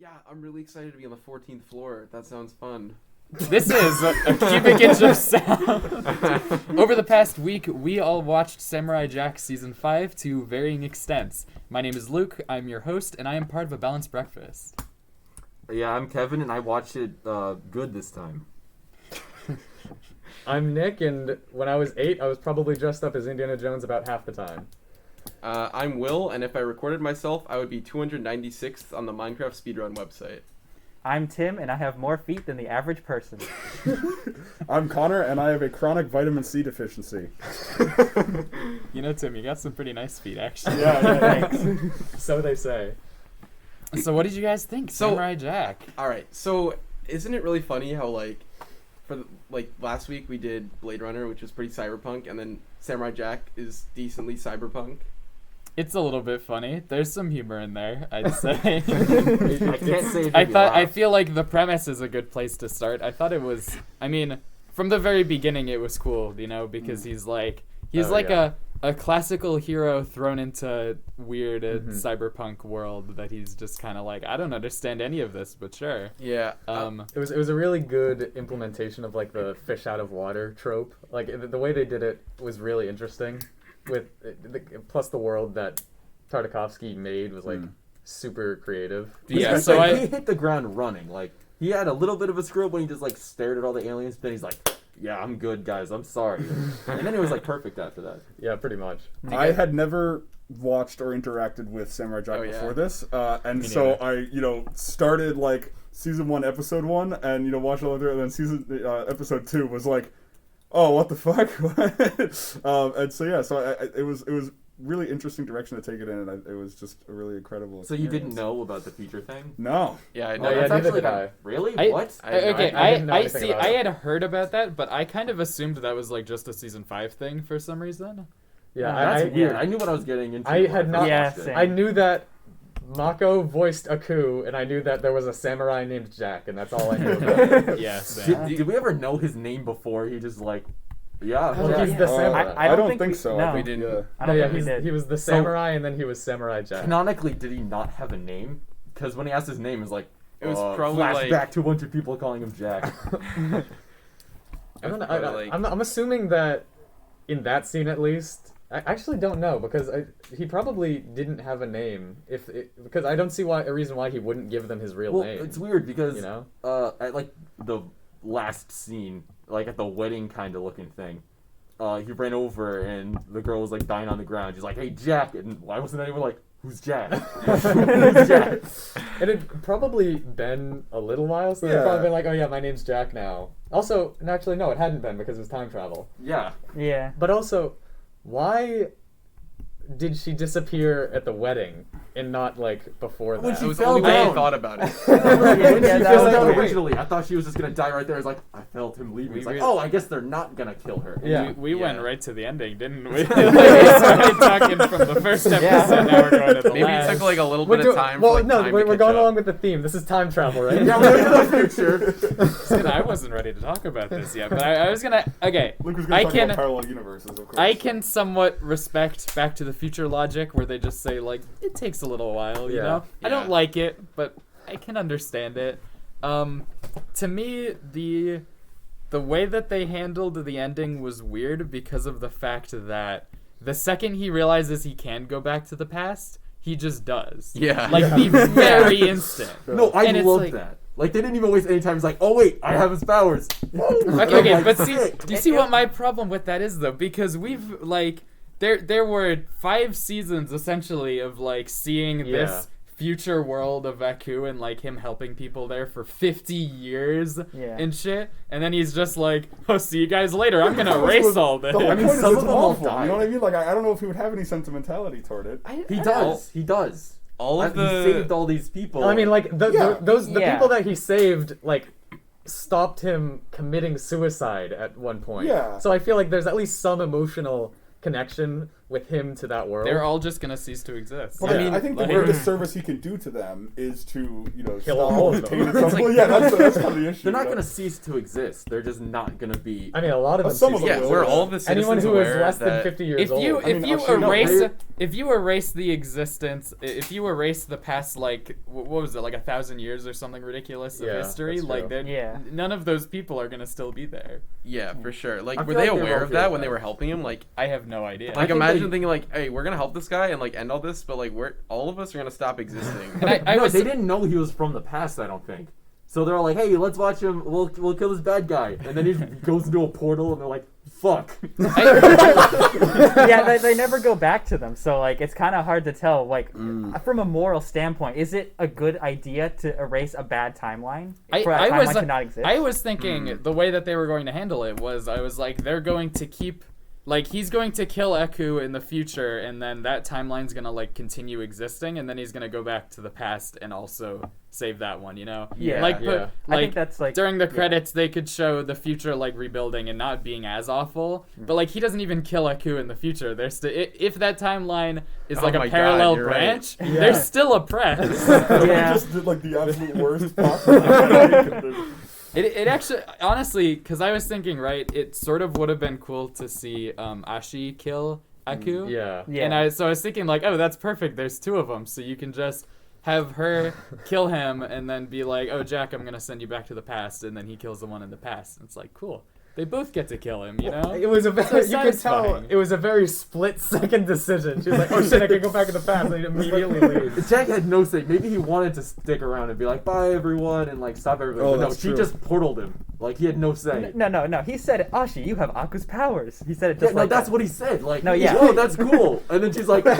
Yeah, I'm really excited to be on the 14th floor. That sounds fun. This is a cubic inch of sound. Over the past week, we all watched Samurai Jack Season 5 to varying extents. My name is Luke, I'm your host, and I am part of a balanced breakfast. Yeah, I'm Kevin, and I watched it good this time. I'm Nick, and when I was 8, I was probably dressed up as Indiana Jones about half the time. I'm Will, and if I recorded myself, I would be 296th on the Minecraft speedrun website. I'm Tim, and I have more feet than the average person. I'm Connor, and I have a chronic vitamin C deficiency. You know, Tim, you got some pretty nice feet, actually. Yeah. Thanks. So they say. So what did you guys think, Samurai Jack? Alright, so isn't it really funny how, last week we did Blade Runner, which was pretty cyberpunk, and then Samurai Jack is decently cyberpunk? It's a little bit funny. There's some humor in there, I'd say. I can't say it. I feel like the premise is a good place to start. I thought it was, from the very beginning it was cool, because he's a classical hero thrown into weird cyberpunk world that he's just kind of like, I don't understand any of this, but sure. Yeah. It was a really good implementation of the fish out of water trope. The way they did it was really interesting. Plus the world that Tartakovsky made was super creative. Yeah, so he hit the ground running. He had a little bit of a screw up when he just stared at all the aliens, but he's like, yeah, I'm good, guys, I'm sorry. And then it was perfect after that. Yeah, pretty much. I had never watched or interacted with Samurai Jack before this, and so I, started season 1, episode 1, and watched all of it, and then season episode 2 was like, oh, what the fuck? And so yeah, it was really interesting direction to take it in, and it was just a really incredible experience. So you didn't know about the future thing? No. Yeah, I No, know. yeah, neither did I. Really? What? I didn't know anything about I it. had heard about that, but I kind of assumed that was just a season 5 thing for some reason. Yeah, That's weird. I knew what I was getting into. I when had first not- watched Yeah, it. same. I knew that Mako voiced Aku, and I knew that there was a samurai named Jack, and that's all I knew about. Yeah, Did we ever know his name before? He just yeah. Oh, Jack. he's the samurai. I don't think so. No. We didn't. Yeah. I don't yeah, think we did. he was the samurai, and then he was Samurai Jack. Canonically, did he not have a name? Because when he asked his name, it was It was probably flashback to a bunch of people calling him Jack. I don't know. I'm assuming that in that scene at least. I actually don't know because he probably didn't have a name because I don't see a reason why he wouldn't give them his real name. It's weird because at the last scene, at the wedding kind of looking thing, he ran over and the girl was dying on the ground. She's like, "Hey, Jack!" And why wasn't anyone like, "Who's Jack?" Who's Jack? It had probably been a little while, so they'd probably been like, "Oh yeah, my name's Jack now." Also, actually, no, it hadn't been because it was time travel. Yeah. Yeah. But also, why did she disappear at the wedding and not before that? When she It was fell only when I down. thought about it. When she that fell was down weird. originally, I thought she was just gonna die right there. I was like, I felt him leaving. It's like, oh, I guess they're not gonna kill her. Yeah. We Yeah. went right to the ending, didn't we? We started talking from the first episode, now we're going to the Maybe last. it took a little bit of time. Well, for, no, time we're to catch going up. along with the theme. This is time travel, right? Yeah, we're in the future. And I wasn't ready to talk about this yet, but I was gonna. Okay, Luke was I going to talk can. about parallel universes, of course. I can somewhat respect Back to the Future logic, where they just say it takes a little while, you know. I don't Yeah. like it, but I can understand it. To me, the way that they handled the ending was weird because of the fact that the second he realizes he can go back to the past, he just does. Yeah. The very instant. No, I And it's love like- that. They didn't even waste any time. It's like, oh wait, I have his powers. Okay, but see, sick. do you see what my problem with that is though? Because we've there were 5 seasons essentially of seeing this future world of Aku and him helping people there for 50 years and shit, and then he's just like, "Oh, see you guys later. I'm gonna erase all this." The whole I mean, point is some it's of them all awful. died. You know what I mean? I don't know if he would have any sentimentality toward it. He does. He does. All of He the saved all these people. I mean, the Yeah. people that he saved, stopped him committing suicide at one point. Yeah. So I feel like there's at least some emotional connection with him to that world. They're all just gonna cease to exist. Well, I think the like- greatest service he can do to them is to, Kill stop all of them. tainted stuff. Well, yeah, that's kind of the issue. They're not you know? gonna cease to exist. They're just not gonna be. I mean, a lot of them. Some of them Yeah, will. we're all the citizens Anyone who is aware less than that 50 years old. If you erase the existence, if you erase the past, like what was it, like 1,000 years or something ridiculous of Yeah, history, that's like true. none of those people are gonna still be there. Yeah, for sure. Like, I were feel they like they were aware of okay that with when they that. were helping him? Like, I have no idea. I like think imagine they- thinking like, hey, we're gonna help this guy, and like end all this, but like we're all of us are gonna stop existing. And I No, was they didn't know he was from the past. I don't think. So they're all like, "Hey, let's watch him. We'll kill this bad guy." And then he goes into a portal, and they're like, "Fuck." Yeah, they never go back to them, so like it's kind of hard to tell. Like from a moral standpoint, is it a good idea to erase a bad timeline for that timeline to not exist? I was thinking the way that they were going to handle it was I was like, they're going to keep, like, he's going to kill Eku in the future, and then that timeline's gonna like continue existing, and then he's gonna go back to the past and also save that one, you know? Yeah. Like, Yeah. I think that's like during the credits they could show the future like rebuilding and not being as awful, but like he doesn't even kill Eku in the future. There's still, if that timeline is Oh like my a God, parallel you're right. branch, Yeah. they're still oppressed. They Yeah. just did like the absolute worst possible thing they could do. It actually, honestly, because I was thinking, right, it sort of would have been cool to see Ashi kill Eku. Yeah. Yeah. And I was thinking like, oh, that's perfect. There's two of them, so you can just have her kill him and then be like, oh, Jack, I'm gonna send you back to the past, and then he kills the one in the past. And it's like, cool. They both get to kill him, you know? It was a very, So you could tell satisfying. it was a very split-second decision. She was like, "Oh shit, I can go back in the past," and he immediately leaves. Jack had no say. Maybe he wanted to stick around and be like, "Bye, everyone," and like stop everything. Oh, but no, that's she true. just portaled him. Like he had no say. No. He said, "Ashi, you have Aku's powers." He said it Yeah, just no, like that's that. what he said. Like, No, yeah. "Whoa, that's cool." And then she's like, No,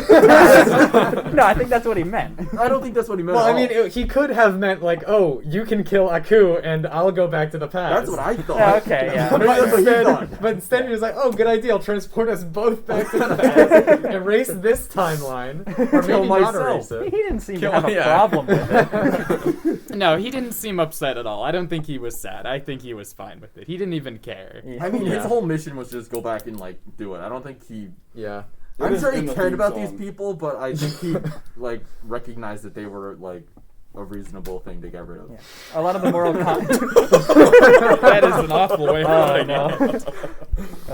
I think that's what he meant. I don't think that's what he meant. Well, at I mean, all. he could have meant like, "Oh, you can kill Aku, and I'll go back to the past." That's what I thought. Yeah, okay, yeah. Maybe that's what he thought. But instead he was like, "Oh, good idea. I'll transport us both back to the past, erase this timeline, or Kill maybe not myself." erase He it." didn't seem Kill- to have a yeah. problem with it. No, he didn't seem upset at all. I don't think he was sad. I think he was fine with it. He didn't even care. I mean, Yeah. his whole mission was just go back and like do it. I don't think he. Yeah. It I'm is sure he in the cared theme about song. these people, but I think he like recognized that they were like a reasonable thing to get rid of. Yeah. A lot of the moral That is an awful way of Oh, putting no.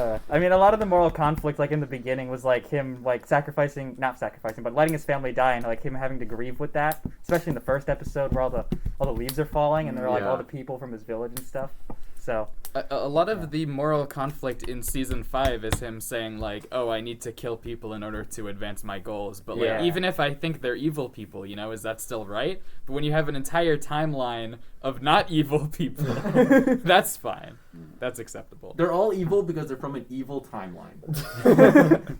it. I mean, a lot of the moral conflict, like in the beginning, was like him, like not sacrificing, but letting his family die, and like him having to grieve with that. Especially in the first episode, where all the leaves are falling, and they're like Yeah. all the people from his village and stuff. So A lot of the moral conflict in season 5 is him saying like, "Oh, I need to kill people in order to advance my goals." But like, Yeah. even if I think they're evil people, you know, is that still right? But when you have an entire timeline of not evil people, that's fine. That's acceptable. They're all evil because they're from an evil timeline.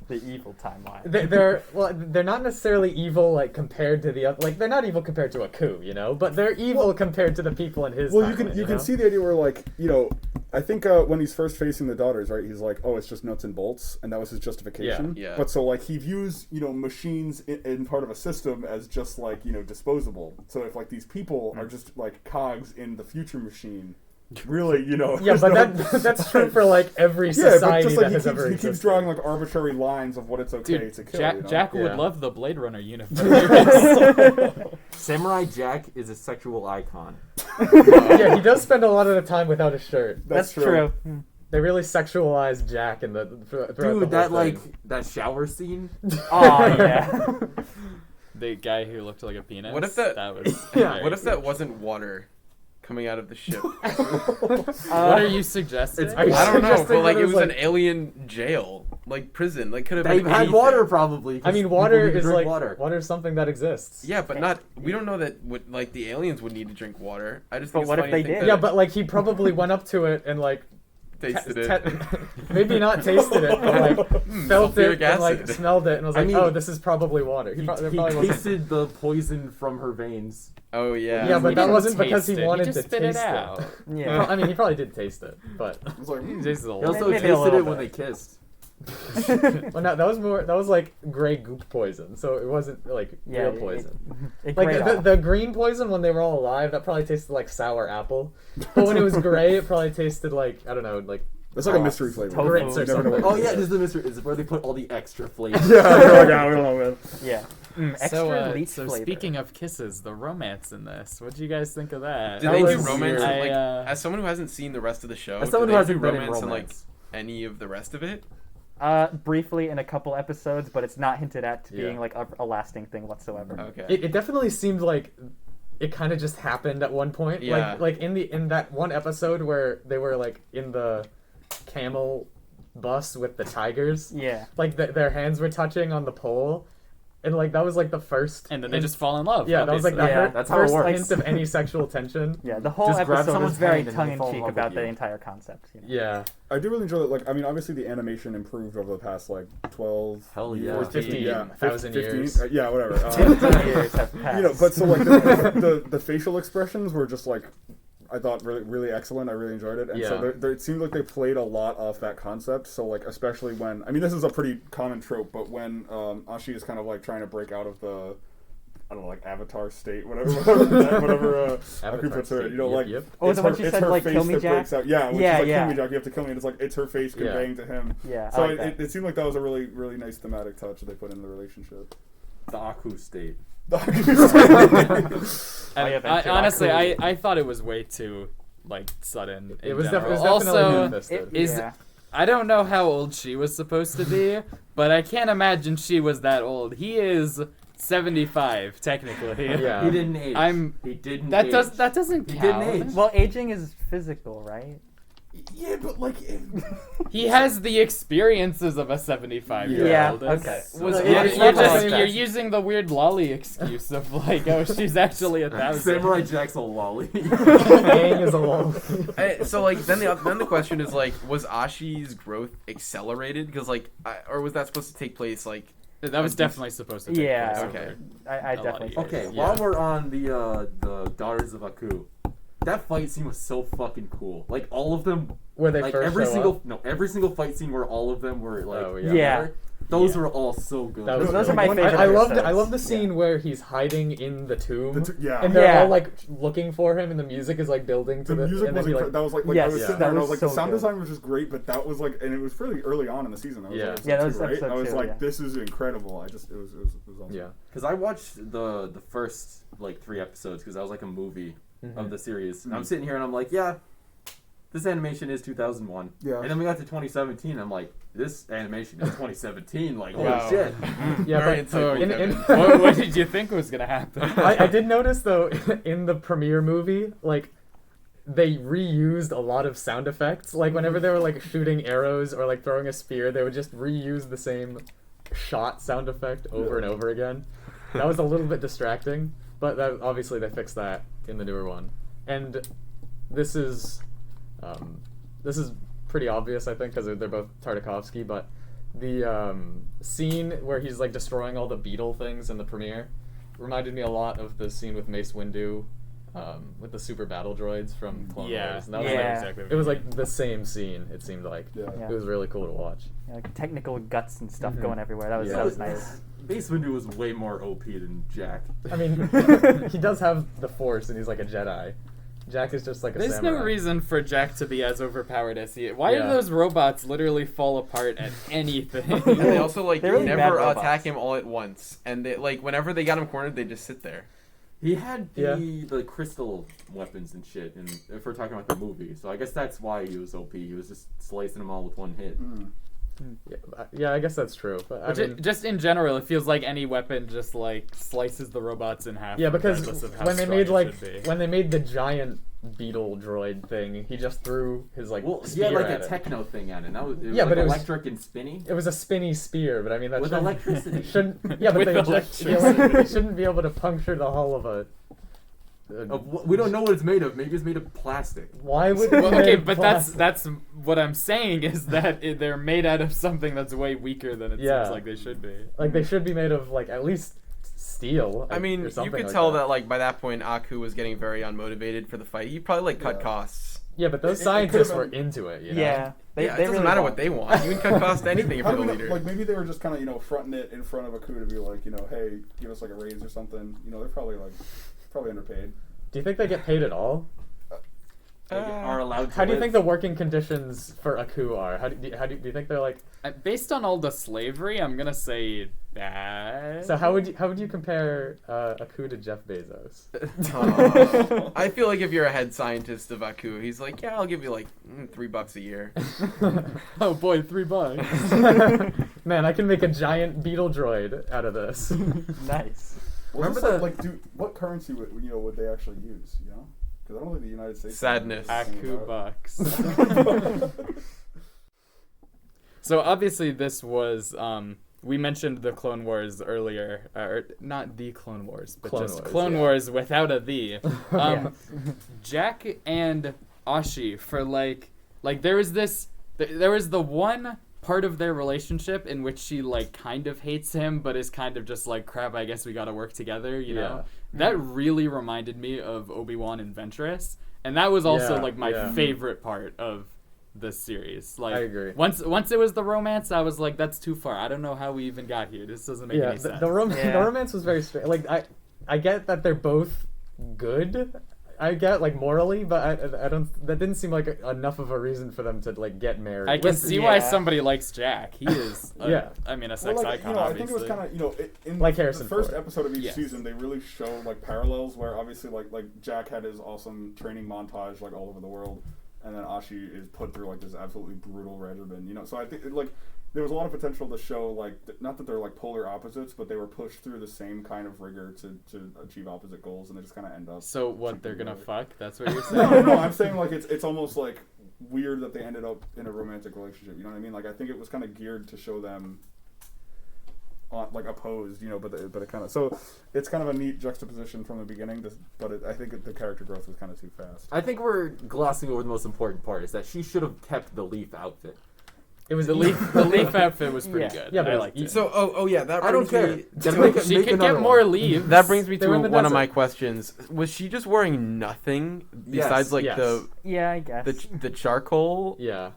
the evil timeline. They're not necessarily evil like compared to the other. Like they're not evil compared to Aku, you know, but they're evil compared to the people in his. Well, you timeline, can know? see the idea where like I think when he's first facing the daughters, right, he's like, oh, it's just nuts and bolts, and that was his justification. Yeah. But so like he views machines in part of a system as just like disposable. So if like these people are just like cogs in the future machine, really Yeah, there's but no- that's true for like every yeah, but society just like that has ever he keeps existed. drawing like arbitrary lines of what it's okay Dude, to kill. Jack would Yeah. love the Blade Runner universe. Samurai Jack is a sexual icon. Yeah, he does spend a lot of the time without a shirt. That's true. They really sexualized Jack in the throughout the whole Dude, that thing. like that shower scene. Oh yeah. The guy who looked like a penis. What if that- was? Yeah. What if that wasn't water coming out of the ship? What are you suggesting? Are you I don't know, suggesting but like that it was, was an like- alien jail, like prison. Like could have They been had anything. water probably. 'cause I mean, people water need to is drink like water. water's something that exists. Yeah, but not. We don't know that. Like the aliens would need to drink water. I just. But Think it's what if funny they to think did? that Yeah, but like he probably went up to it and like tasted te- it. maybe not tasted it, but like felt sulfuric it and like acid. smelled it and was I like, mean, oh, this is probably water. He, there he probably wasn't. tasted the poison from her veins. Oh yeah. Yeah, but He that didn't wasn't because taste he it, wanted just to spit taste it out. Yeah. I mean, he probably did taste it, but It's like, He tastes a He little. also Maybe a tasted little it when they bit. kissed. well, no, that was like gray goop poison, so it wasn't like Yeah, real it- poison. It Like grayed the, off. the green poison when they were all alive, that probably tasted like sour apple. But when it was gray, it probably tasted like I don't know, like It's like a mystery flavor. Tofu. Grits or You never know something. what Oh it yeah, is. this is the mystery. Is where they put all the extra flavors. Yeah, you're like, "Ah, we don't know, man." Yeah. Extra leech So flavor. speaking of kisses, the romance in this, what do you guys think of that? Did That they do was romance? weird. Like, I, as someone who hasn't seen the rest of the show, As someone did who they do hasn't been in romance in like romance. any of the rest of it? Briefly in a couple episodes, but it's not hinted at to Yeah. being like a lasting thing whatsoever. Okay. It definitely seemed like it kind of just happened at one point. Yeah. Like in that one episode where they were like in the camel bus with the tigers. Yeah. Like their hands were touching on the pole, and like that was like the first. and then they hint- just fall in love. Yeah, that was like the obviously. Yeah, that's how it first works. hint of any sexual tension. Yeah, the whole Just grab episode someone's was very hand and tongue they in fall in cheek love about with the you. entire concept. You know? Yeah. I do really enjoy it. Like, I mean, obviously the animation improved over the past like 12 Hell yeah. 14, 15, yeah, 1,000 15, years. yeah, whatever. 15 years have passed. You know, but so like the facial expressions were just like, I thought really excellent. I really enjoyed it, and so Yeah. it seemed like they played a lot off that concept. So like, especially when, I mean, this is a pretty common trope, but when Ashi is kind of like trying to break out of the, I don't know, like Avatar state, whatever Aku puts her, you know, Yep, like yep. Oh, it's the one her, she it's said, her like, face "Kill me, that Jack"? breaks out. Yeah, which Yeah, is like, yeah. kill me, Jack. You have to kill me. And it's like it's her face Yeah. conveying to him. Yeah, I So like that. it seemed like that was a really nice thematic touch that they put in the relationship. The Aku state. And yeah, I, Ventura. honestly, Cool. I thought it was way too like sudden. It in was, general. definitely also, ham-fisted. is- yeah. I don't know how old she was supposed to be, but I can't imagine she was that old. He is 75 technically. Yeah. He didn't age. He didn't. That age. doesn't He count. didn't age. Well, aging is physical, right? Yeah, but like, He has the experiences of a 75-year-old. Yeah, okay. Was You're, Ashi you're like just that? you're using the weird lolly excuse of like, oh, she's actually 1,000. Samurai Jack's a lolly. Aang is a lol. So like then the question is like, was Ashi's growth accelerated? Because like, or was that supposed to take place like? That was definitely supposed to take Yeah. place. Okay. I A lot definitely. of think Okay, so. Yeah. while we're on the Daughters of Aku, that fight scene was so fucking cool. Like all of them, Where they like first every show single up. no, every single fight scene where all of them were like, Oh, Yeah. together, those Yeah. were all so good. That was Those are really my good. favorite I loved episodes. the scene where he's hiding in the tomb. yeah. And they're Yeah. all like looking for him, and the music is like building to The the. music and was then he, incredible. like, That was like Yes, I was yeah. sitting there and I that was was like, so the sound good. design was just great, but that was like, and it was really early on in the season. That was Yeah. like Yeah, that was episode two, right? episode I was two, like, yeah. this is incredible. It was awesome. yeah. Because I watched the first like 3 episodes because that was like a movie of the series. And I'm sitting here and I'm like, yeah, this animation is 2001. Yeah. And then we got to 2017. I'm like, this animation is 2017. Like, holy Wow. shit. Yeah, Very but insightful, in, Kevin. What did you think was gonna happen? I did notice though in the premiere movie, like they reused a lot of sound effects. Like whenever they were like shooting arrows or like throwing a spear, they would just reuse the same shot sound effect over and over again. That was a little bit distracting, but that, obviously they fixed that in the newer one. And this is pretty obvious, I think, because they're both Tartakovsky. But the scene where he's like destroying all the beetle things in the premiere reminded me a lot of the scene with Mace Windu, with the super battle droids from Clone Wars. And that was Yeah. like, exactly. what it was you like the same scene. It seemed like Yeah. Yeah. it was really cool to watch. Yeah, like technical guts and stuff Mhm. going everywhere. That was Yeah. that was nice. Mace Windu was way more OP than Jack. I mean, he does have the Force, and he's like a Jedi. Jack is just like a There's samurai. no reason for Jack to be as overpowered as he is. Why Yeah. do those robots literally fall apart at anything? And they also like They're really never bad robots. attack him all at once, and they like whenever they got him cornered, they just sit there. He had Yeah. the crystal weapons and shit, and if we're talking about the movie, so I guess that's why he was OP. He was just slicing them all with one hit. Yeah, I guess that's true. But I But mean, just in general, it feels like any weapon just like slices the robots in half. yeah, because regardless of how when they strong made it like should be. when they made the giant beetle droid thing, he just threw his like Well, he spear had like at a it. techno thing on it. And that was, it was Yeah, like but it was- electric and spinny. It was a spinny spear, but I mean that With shouldn't- electricity. shouldn't yeah, but With they electricity. they shouldn't be able to puncture the hull of a. We don't know what it's made of. Maybe it's made of plastic. Why would? Well, they okay, make but plastic? that's what I'm saying is that they're made out of something that's way weaker than it Yeah. seems like they should be. Like they should be made of like at least steel. I mean, or you something could like tell that like by that point, Aku was getting very unmotivated for the fight. He probably like cut Yeah. costs. Yeah, but those It scientists could've were been- into it. You know? Yeah, they, Yeah, it they doesn't really matter want- what they want. You can cut cost to anything if How you're do the we know, leader. like maybe they were just kind of fronting it in front of Aku to be like hey, give us like a raise or something. They're probably underpaid. Do you think they get paid at all? are allowed to How do you live. think the working conditions for Aku are? Do you think they're like? Based on all the slavery, I'm gonna say bad. So how would you compare Aku to Jeff Bezos? I feel like if you're a head scientist of Aku, he's like, yeah, I'll give you like $3 a year. Oh boy, $3. Man, I can make a giant beetle droid out of this. Nice. Remember Remember that? What currency would they actually use? You know, because I don't think the United States. Sadness. Aku bucks. So obviously this was we mentioned the Clone Wars earlier, or not the Clone Wars, but Clone just Wars, Clone yeah. Wars without a the. Yeah. Jack and Ashi for like there was the one part of their relationship in which she like kind of hates him, but is kind of just like, crap, I guess we gotta work together, you know? That really reminded me of Obi-Wan and Ventress, and that was also Yeah, like my yeah. favorite part of this series. Like, I agree. Once it was the romance, I was like, that's too far. I don't know how we even got here. This doesn't make any sense. The Yeah. romance was very strange. Like I get that they're both good. I get like morally, but I don't. That didn't seem like enough of a reason for them to like get married. I can Listen, see why somebody likes Jack. He is, Yeah. I mean, a sex Well, icon, I obviously. think it was kind of, in Like the Harrison first Ford. episode of each Yes. season, they really show like parallels where obviously like Jack had his awesome training montage like all over the world, and then Ashi is put through like this absolutely brutal regimen, you know. So I think like there was a lot of potential to show like not that they're like polar opposites, but they were pushed through the same kind of rigor to achieve opposite goals, and they just kind of end up. So what, they're gonna together. fuck? That's what you're saying? No, I'm saying like it's almost like weird that they ended up in a romantic relationship. You know what I mean? Like I think it was kind of geared to show them like opposed, you know, but it kind of, so it's kind of a neat juxtaposition from the beginning. I think the character growth was kind of too fast. I think we're glossing over the most important part, is that she should have kept the Leaf outfit. it was The leaf outfit was pretty Yeah. good. Yeah, but I liked it. So oh yeah, that I don't brings care. me Just to- make it- She make could another get more one. leaves. that brings me They were in to the one of desert. my questions. Was she just wearing nothing besides like Yes. Yeah, I guess. the charcoal? Yeah,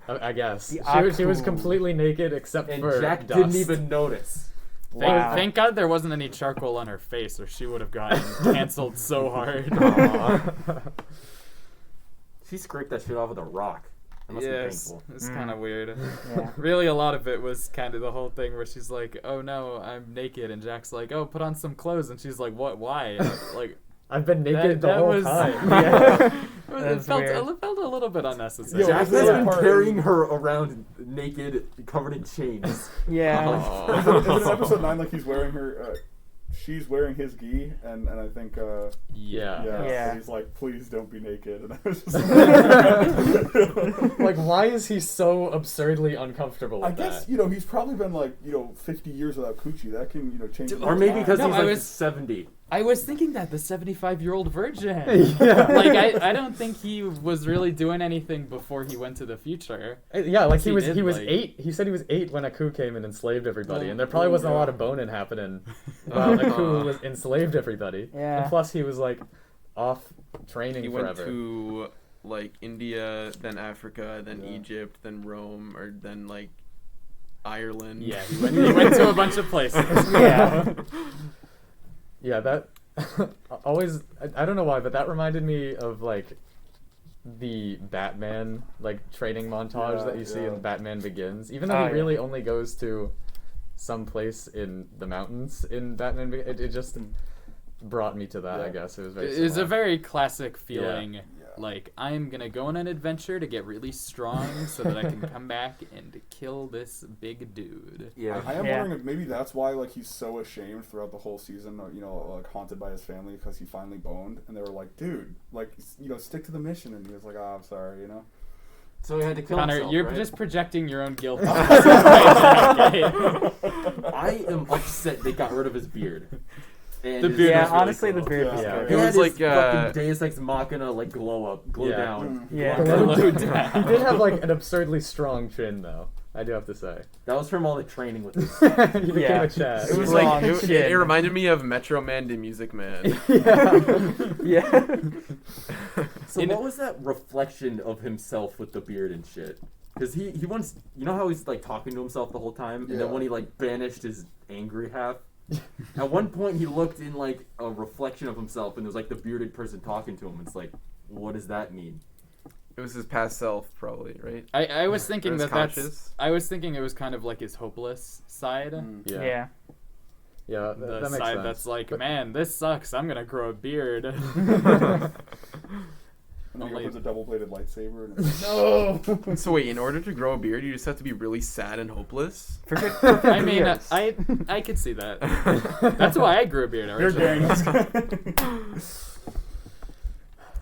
I guess The she was Aku. completely naked except And for Jack dust. didn't even notice. Wow. Thank God there wasn't any charcoal on her face, or she would have gotten canceled so hard. She scraped that shit off with a rock. That must be Yes, painful. it's kind of weird. Yeah. Really, a lot of it was kind of the whole thing where she's like, "Oh no, I'm naked," and Jack's like, "Oh, put on some clothes," and she's like, "What? Why?" And, like, I've been naked the that whole was- time. Yeah. it That's felt weird. it felt a little bit unnecessary. Yeah, Jack was has there a been part- carrying her around naked, covered in chains. Yeah. Aw. Is it in episode 9 like he's wearing her? She's wearing his gi, and I think Yeah. Yeah. he's like, please don't be naked. And I was just Like, why is he so absurdly uncomfortable with I guess that? he's probably been like 50 years without coochie. That can change. Or maybe because No, he's I like was- 70. I was thinking that the 75-year-old virgin. Yeah. Like I don't think he was really doing anything before he went to the future. Yeah, like he He was did, 8. He said he was 8 when Aku came and enslaved everybody, Well, and there probably wasn't a yeah. lot of boning happening while Aku was enslaved everybody. Yeah. And plus he was like off training He went forever. to like India, then Africa, then Yeah. Egypt, then Rome, or then like Ireland. Yeah, he went to a bunch of places. Yeah. Yeah, that always I don't know why, but that reminded me of like the Batman like training montage Yeah, that you see yeah. in Batman Begins. Even though Oh, he yeah. really only goes to some place in the mountains in Batman Begins, it just brought me to that. I Yeah. guess it was very. It was a similar. very classic feeling. Yeah. Like, I'm gonna go on an adventure to get really strong so that I can come back and kill this big dude. Yeah. I am Yeah. wondering if maybe that's why he's so ashamed throughout the whole season. Haunted by his family because he finally boned, and they were like, "Dude, stick to the mission." And he was like, "Oh, I'm sorry," So he had to kill Connor, himself, you're right? just projecting your own guilt. I am upset they got rid of his beard. And The his beard Yeah, was really honestly, the cool. beard was Yeah. good. He It had was his like, fucking Deus Ex Machina glow Yeah. down. Yeah. Glow He down. did have like an absurdly strong chin, though. I do have to say. That was from all the training with this. He became Yeah. a Chad. It was Strong like it chin. reminded me of Metro Man the Music Man. Yeah. So what was that reflection of himself with the beard and shit? Because he once, how he's like talking to himself the whole time, and then Yeah. when he like banished his angry half, At one point, he looked in like a reflection of himself, and there was like the bearded person talking to him. It's like, what does that mean? It was his past self, probably, right? I was thinking Or his that's. conscious? I was thinking it was kind of like his hopeless side. Yeah, The that makes side sense. that's like, man, this sucks. I'm gonna grow a beard. And then he Only- opens a double-bladed lightsaber. And it's like, no. So wait, in order to grow a beard, you just have to be really sad and hopeless? I mean, I could see that. That's why I grew a beard You're originally. gang.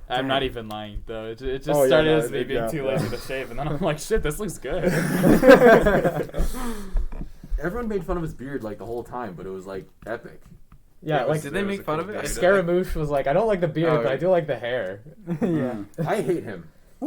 I'm not even lying though. It just Oh, yeah, started no, as me being too lazy to shave, and then I'm like, shit, this looks good. Everyone made fun of his beard like the whole time, but it was like epic. Yeah, like did they make fun of it? Scaramouche was like, I don't like the beard, Oh, but I do like the hair. Yeah. I hate him. I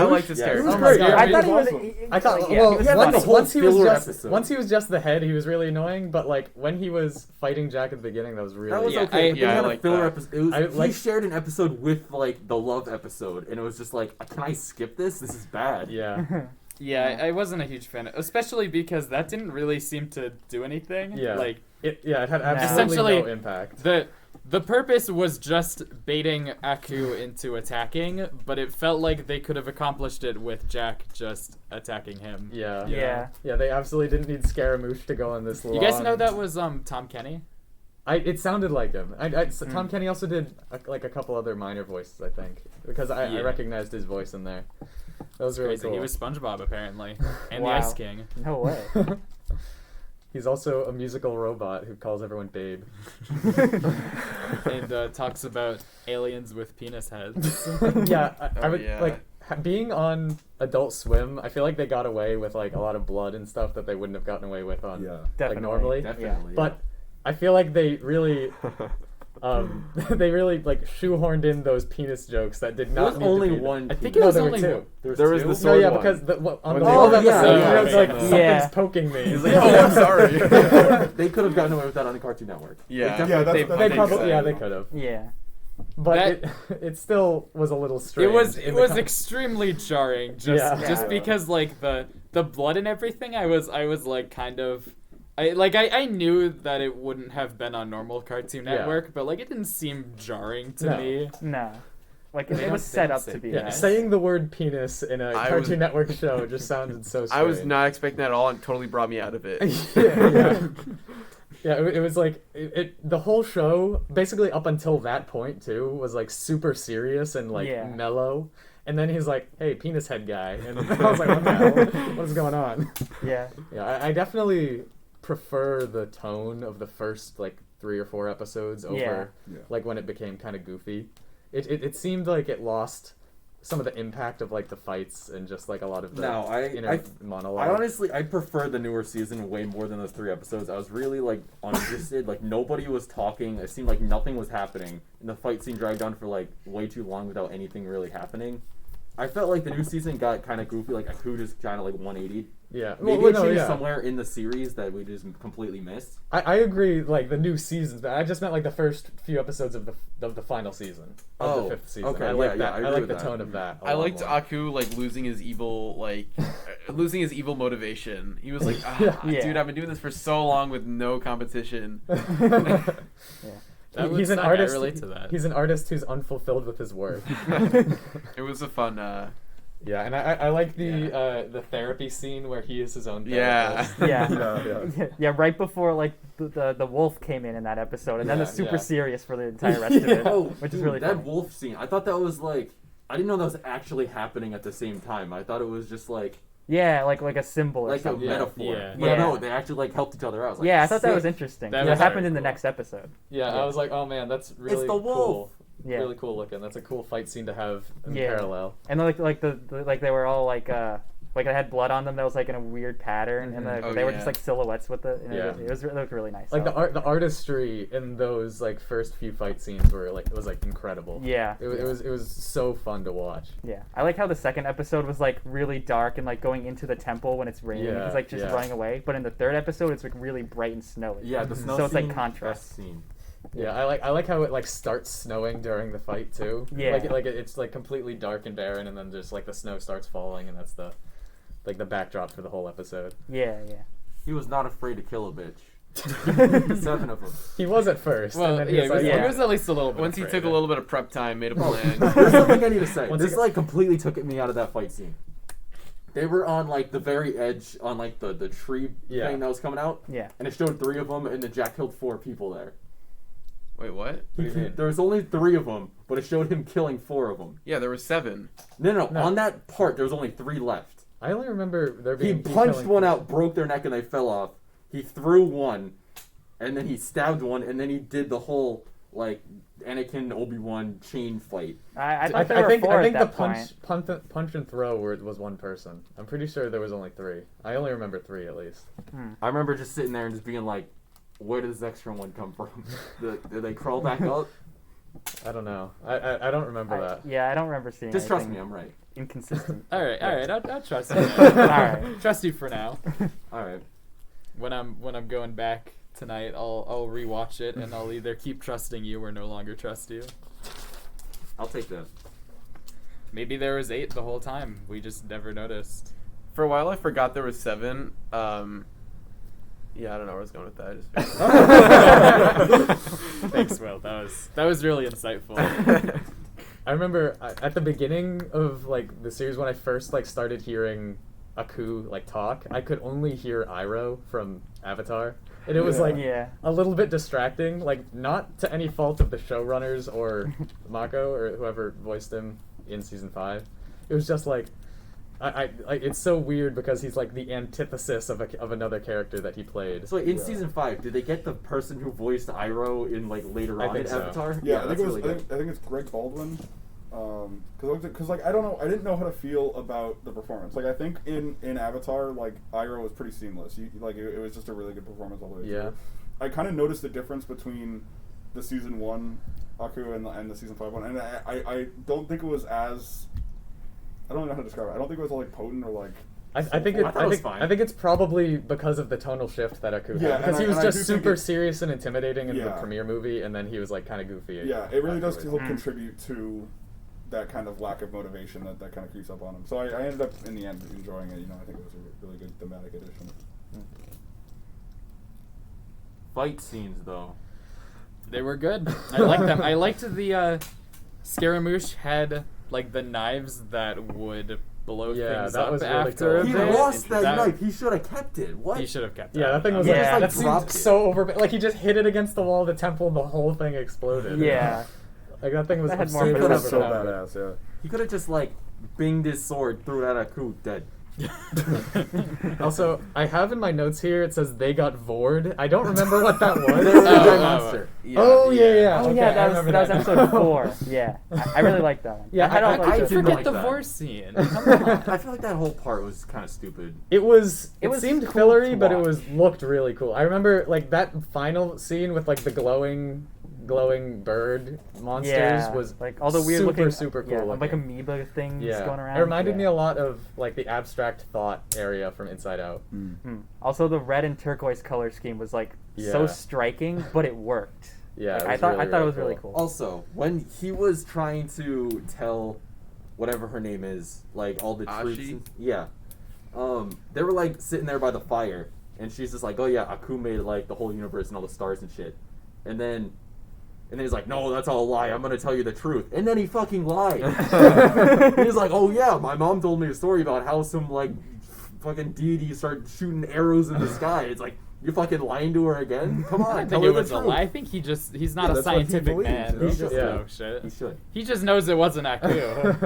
like the Yeah, scary. it was Oh great. my God. I thought he was. awesome. I thought, yeah, well, he was yeah, funny. the whole once he was filler just episode. once he was just the head, he was really annoying. But like when he was fighting Jack at the beginning, that was really That was Yeah, okay. I- They yeah, I had a like filler that. episode. It was, I he like- shared an episode with like the love episode, and it was just like, can I skip this? This is bad. yeah. Yeah, I wasn't a huge fan, especially because that didn't really seem to do anything. Yeah. Like It had absolutely Essentially, no impact. the purpose was just baiting Aku into attacking, but it felt like they could have accomplished it with Jack just attacking him. Yeah. Yeah. Yeah, they absolutely didn't need Scaramouche to go on this long. You guys know that was Tom Kenny? It sounded like him. Tom Kenny also did like a couple other minor voices, I think, because I Yeah. recognized his voice in there. That was really Crazy. cool. He was SpongeBob apparently, and Wow. the Ice King. No way. He's also a musical robot who calls everyone babe. And talks about aliens with penis heads. Yeah, I Oh, would yeah. like being on Adult Swim. I feel like they got away with like a lot of blood and stuff that they wouldn't have gotten away with on Yeah. Definitely. like normally. Definitely. But I feel like they really, they really like shoehorned in those penis jokes that did there not was need only to be there. one. I think penis. it was there were only two. one. There was two? the No, sword yeah, one. because on When the they whole were- episode, yeah, he was yeah, like, yeah. something's Yeah. poking me. He's like, oh, I'm sorry. They could have gotten away with that on the Cartoon Network. Yeah. They Yeah, definitely- that's- They think probably, so. yeah, they could have. Yeah. But That- it still was a little strange. It in the was con- extremely jarring, just Yeah. because like the blood and everything. I was like kind of. I knew that it wouldn't have been on normal Cartoon Yeah. Network, but like it didn't seem jarring to No. me. No. Like They it don't was set up say to be. Yeah, penis. saying the word penis in a I Cartoon was- Network show just sounded so strange. I was not expecting that at all, and totally brought me out of it. yeah. Yeah, it was like the whole show, basically up until that point too, was like super serious and like Yeah. mellow. And then he's like, "Hey, penis head guy," and I was like, "What the hell? What is going on?" Yeah. Yeah, I definitely prefer the tone of the first like 3 or 4 episodes over Yeah. like when it became kind of goofy. It seemed like it lost some of the impact of like the fights and just like a lot of the No, inner monologue. I honestly, I prefer the newer season way more than those 3 episodes. I was really like uninterested. Like nobody was talking. It seemed like nothing was happening, and the fight scene dragged on for like way too long without anything really happening. I felt like the new season got kind of goofy. Like Aku just kind of like 180. Yeah, Maybe well, it's no, in yeah. somewhere in the series that we just completely missed. I agree, like the new seasons, but I just meant like the first few episodes of the final season of the 5th season. okay, I like yeah, that. I I agree like with the that. tone of that. a I lot liked more. Aku like losing his evil losing his evil motivation. He was like, Yeah. dude, I've been doing this for so long with no competition. That would He's an suck. artist. I relate to that. He's an artist who's unfulfilled with his work. It was a fun. Yeah, and I like the therapy scene where he is his own Yeah. therapist. Yeah. Yeah. Yeah, right before like the wolf came in that episode, and then Yeah, the super yeah. serious for the entire rest of it, Oh, which is dude, really that funny. wolf scene. I thought that was like, I didn't know that was actually happening at the same time. I thought it was just like Yeah, like a symbol or like a something. metaphor. Yeah. But Yeah. no, they actually like helped each other out. I was like, Yeah, I thought that was sick. interesting. That That was happened very in the cool. next episode. Yeah, I was like, oh man, that's really the wolf. cool. Yeah, Really cool looking. That's a cool fight scene to have in Yeah. parallel. and then, like the like they were all like they had blood on them that was like in a weird pattern, and Mhm. they were yeah. just like silhouettes with it. And Yeah. it looked really nice. Like so. the artistry in those like first few fight scenes were like it was like incredible. Yeah, It was so fun to watch. yeah. I like how the second episode was like really dark and like going into the temple when it's raining. Yeah, It's like just yeah. running away. But in the third episode, it's like really bright and snowy. Yeah, the snow So it's like scene, contrast. best scene. Yeah, I like how it like starts snowing during the fight too. Yeah. It's like completely dark and barren, and then just like the snow starts falling, and that's the backdrop for the whole episode. Yeah, yeah. He was not afraid to kill a bitch. 7 of them. He was at first. Well, and then yeah, like, he was at least a little bit. Once he afraid. took a little bit of prep time, made a Oh, plan. there's something I need to say. Once This he- like completely took me out of that fight scene. They were on like the very edge on like the tree Yeah. thing that was coming out, Yeah. and it showed 3 of them, and then Jack killed 4 people there. Wait, what? There was only 3 of them, but it showed him killing 4 of them. Yeah, there were 7. No. No. On that part, there was only 3 left. I only remember there He being. punched killing- one out, broke their neck, and they fell off. He threw one, and then he stabbed one, and then he did the whole like Anakin Obi-Wan chain fight. I I, thought there were think 4 I think at the that point. punch and throw was one person. I'm pretty sure there was only 3. I only remember 3 at least. I remember just sitting there and just being like, where did this extra one come from? Did they crawl back up? I don't know. I don't remember that. Yeah, I don't remember seeing. Just trust me, anything I'm right. Inconsistent. All right. I'll trust you. All Now. right. Trust you for now. Alright. When I'm going back tonight, I'll rewatch it and I'll either keep trusting you or no longer trust you. I'll take that. Maybe there was 8 the whole time. We just never noticed. For a while, I forgot there was 7. Yeah, I don't know where I was going with that. I just figured- Thanks, Will. That was really insightful. I remember at the beginning of like the series when I first like started hearing Aku like talk, I could only hear Iroh from Avatar, and it was like Yeah. a little bit distracting. Like not to any fault of the showrunners or Mako or whoever voiced him in season 5. It was just like I it's so weird because he's like the antithesis of another character that he played. So in season 5, did they get the person who voiced Iroh in like later I on think in so. Avatar? Yeah, I think that's it was. really good. I think it's Greg Baldwin. Because like I don't know, I didn't know how to feel about the performance. Like I think in Avatar, like Iroh was pretty seamless. Like it was just a really good performance all the way Yeah. through. I kind of noticed the difference between the season 1 Aku and the season 5 one, and I don't think it was as. I don't know how to describe it. I don't think it was like potent or like. I think I thought it was fine. I think it's probably because of the tonal shift that Aku Yeah, had. Because he and was I do just think super it- serious and intimidating in the Yeah. premiere movie, and then he was like kind of goofy. Yeah, it really does afterwards. contribute to that kind of lack of motivation that kind of creeps up on him. So I ended up in the end enjoying it. You know, I think it was a really good thematic addition. Fight scenes, though. They were good. I liked them. I liked the Scaramouche had like the knives that would blow Yeah, things that up was really after cool. He a bit. lost that That- knife. He should have kept it. What? He should have kept Yeah, that thing was Yeah. like, that Just, like, seemed dropped it. so over. Like he just hit it against the wall of the temple, and the whole thing exploded. Yeah. Like that thing was That had more absurd. of a That's so Yeah. badass, yeah. He could have just like binged his sword, threw it at Aku, dead. Also, I have in my notes here it says they got vored. I don't remember what that was. There's a giant oh, monster. Oh yeah. Oh Okay, yeah, I that remember was that. episode 4. Yeah, I really liked that one. Yeah, had all I those- I Don't did forget like the that. divorce scene. Come on. I feel like that whole part was kind of stupid. It was seemed cool fillery, to but it watch. looked really cool. I remember like that final scene with like the glowing bird monsters yeah, was like all the weird looking, super cool. yeah, looking. like amoeba things Yeah, going around. it reminded yeah. me a lot of like the abstract thought area from Inside Out. Also, the red and turquoise color scheme was like so Yeah. striking, but it worked. Yeah, Like, it I was thought really, I thought it really was really cool. Also, when he was trying to tell whatever her name is, like all the truths, Ashi? yeah, they were like sitting there by the fire, and she's just like, "Oh yeah, Aku made like the whole universe and all the stars and shit," and then he's like, "No, that's all a lie. I'm gonna tell you the truth," and then he fucking lied. He's like, "Oh yeah, my mom told me a story about how some like fucking deity started shooting arrows in the sky." It's like, you fucking lying to her again? Come on, I tell think her it the was a truth. lie. I think he's not Yeah, a that's what he scientific believes, man. you know? He just Yeah. knows shit. He should. He just knows it wasn't Aku.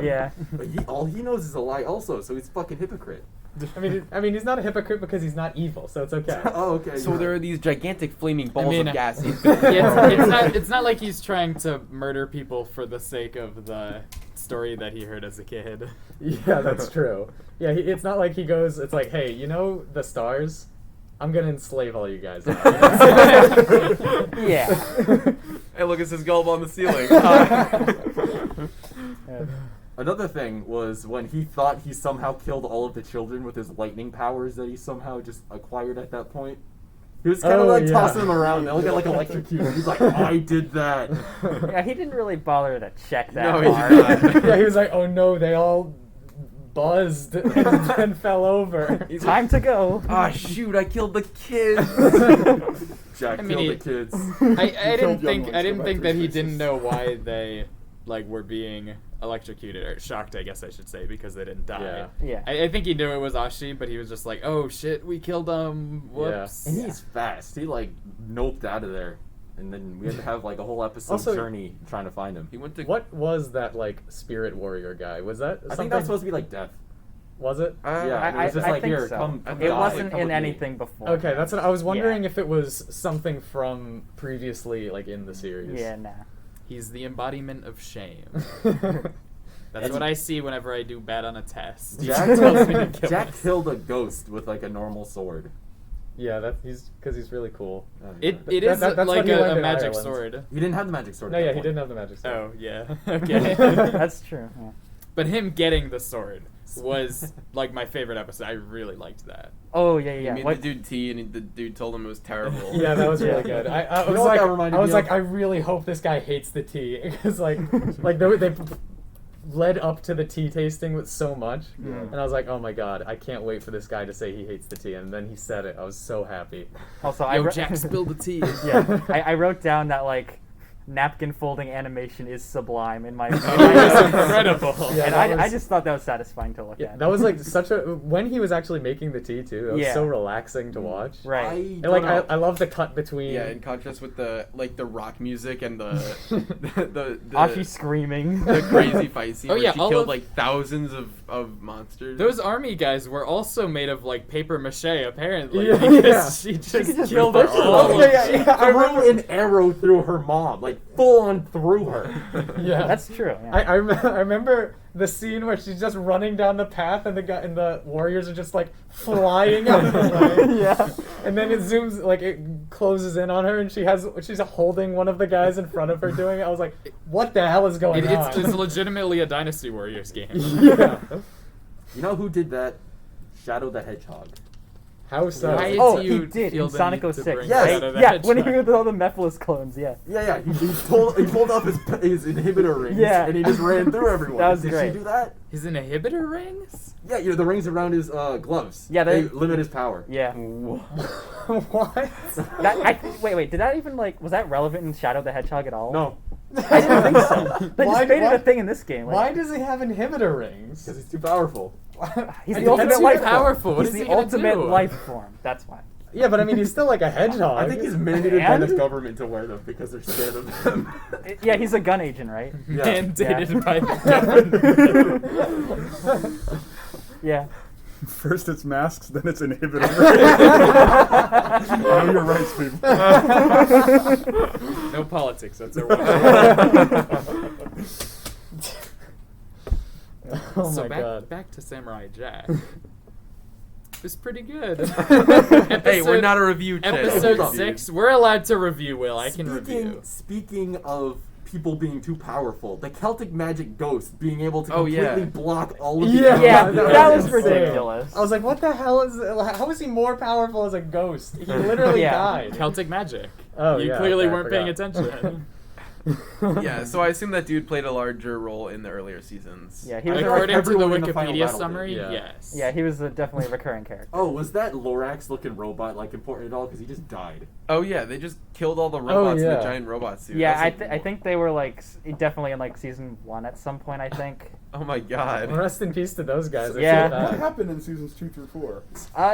Yeah, But all he knows is a lie also, so he's a fucking hypocrite. I mean, he's not a hypocrite because he's not evil, so it's okay. Oh, okay. So there are these gigantic flaming balls mean, of gas. Yeah, it's not like he's trying to murder people for the sake of the story that he heard as a kid. Yeah, that's true. Yeah, it's not like he goes. It's like, hey, you know the stars? I'm gonna enslave all you guys. Now. yeah. Hey, look, it's his gulp on the ceiling. Another thing was when he thought he somehow killed all of the children with his lightning powers that he somehow just acquired at that point. He was kind of Oh, like yeah. tossing them around. They'll get like electrocuted. He's like, I did that. Yeah, he didn't really bother to check that No, he hard. did not. Yeah, he was like, oh no, they all buzzed and fell over. He's Time to go. Ah, shoot! I killed the kid. Jack I mean, killed he- the kids. killed I didn't young think ones, I go didn't back think to that he his didn't faces. know why they were being electrocuted or shocked, I guess I should say, because they didn't die. Yeah. Yeah. I think he knew it was Ashi, but he was just like, "Oh shit, we killed him! Whoops!" And he's fast. He like noped out of there, and then we had to have like a whole episode Also- journey trying to find him. He went to What was that like spirit warrior guy? Was that I something? think that's supposed to be like death. Was it? Yeah, and it was just I like, think here, so. come It die, wasn't come in with me. anything before. Okay, that's what I was wondering Yeah. if it was something from previously, like in the series. Yeah, nah. He's the embodiment of shame. Yeah. That's And- what I see whenever I do bad on a test. Jack, Tells me to kill Jack myself. killed a ghost with like a normal sword. Yeah, that he's because he's really cool. It Th- is that's what like he learned a in magic Ireland. sword. He didn't have the magic sword. No, at yeah, that he point. didn't have the magic sword. Oh yeah, okay. That's true. Yeah. But him getting the sword was like my favorite episode. I really liked that. Oh yeah, He yeah. made What? the dude tea, and the dude told him it was terrible. Yeah, that was really Yeah. good. I You was know what like, that reminded I was me like, of? I really hope this guy hates the tea because like they led up to the tea tasting with so much, and I was like, oh my god, I can't wait for this guy to say he hates the tea, and then he said it. I was so happy. Also, I Yo, Jack spilled the tea. Yeah, I wrote down that like napkin folding animation is sublime in my. It was incredible. Yeah, and that I was- just thought that was satisfying to look Yeah, at. that was like such a when he was actually making the tea too. It was Yeah. so relaxing to watch. Right. And like I love the cut between. Yeah, in contrast with the rock music and the Ashi screaming. the crazy fight scene Oh, where yeah, she all killed of- like thousands of monsters. Those army guys were also made of like paper mache, apparently. Yeah. Because Yeah. she just could just killed build her her all. own. Yeah, I threw remember. an arrow through her mom, like full on through her. Yeah, That's true. Yeah. I remember the scene where she's just running down the path and the warriors are just like flying out of the way. Yeah. And then it zooms like it closes in on her and she's holding one of the guys in front of her doing it. I was like, what the hell is going on? It's legitimately a Dynasty Warriors game. Yeah. You know who did that? Shadow the Hedgehog. How so? Why did Oh, you he did feel in the Sonic need to 06. bring Yes. Shadow the Yeah, when he Hedgehog? with all the Mephiles clones. Yeah. Yeah, he pulled up his inhibitor rings, Yeah. and he just ran through everyone. That was Did great. she do that? His inhibitor rings? Yeah, you know the rings around his gloves. Yeah, they they- limit his power. Yeah. What? Wait. Did that even like was that relevant in Shadow the Hedgehog at all? No, I didn't think so. They Why- just made it why- a thing in this game. Like, Why does he have inhibitor rings? because he's too powerful. He's I the mean, ultimate that's life too form. powerful. What He's is he the gonna ultimate do? life form. That's why. Yeah, but I mean, he's still like a hedgehog. I think he's mandated by the And- government to wear them because they're scared of them. Yeah, he's a gun agent, right? Yeah. Mandated by the government. Yeah. First it's masks, then it's inhibitor. Know your rights, people. No politics. That's our one. Oh so my god. back to Samurai Jack. It was pretty good. Hey, we're not a review channel. Hold Episode on. 6. We're allowed to review, Will. I can review. Speaking of people being too powerful, the Celtic magic ghost being able to Oh, completely yeah. block all of Yeah. the Yeah, that that was was insane. ridiculous. I was like, what the hell is? How is he more powerful as a ghost? He literally Yeah. died. Celtic magic. Oh, You yeah, clearly okay, I weren't paying forgot. attention. Yeah, so I assume that dude played a larger role in the earlier seasons. Yeah, he was feel like According to the everyone in the final Wikipedia battle did, summary, yeah. yes. Yeah, he was definitely a recurring character. Oh, was that Lorax looking robot like important at all? Because he just died. Oh yeah, they just killed all the robots in yeah. the giant robot suit. Yeah, That's I think they were like definitely in like season 1 at some point. I think. Oh my god. Rest in peace to those guys. They're Yeah. so What bad. happened in seasons 2 through 4?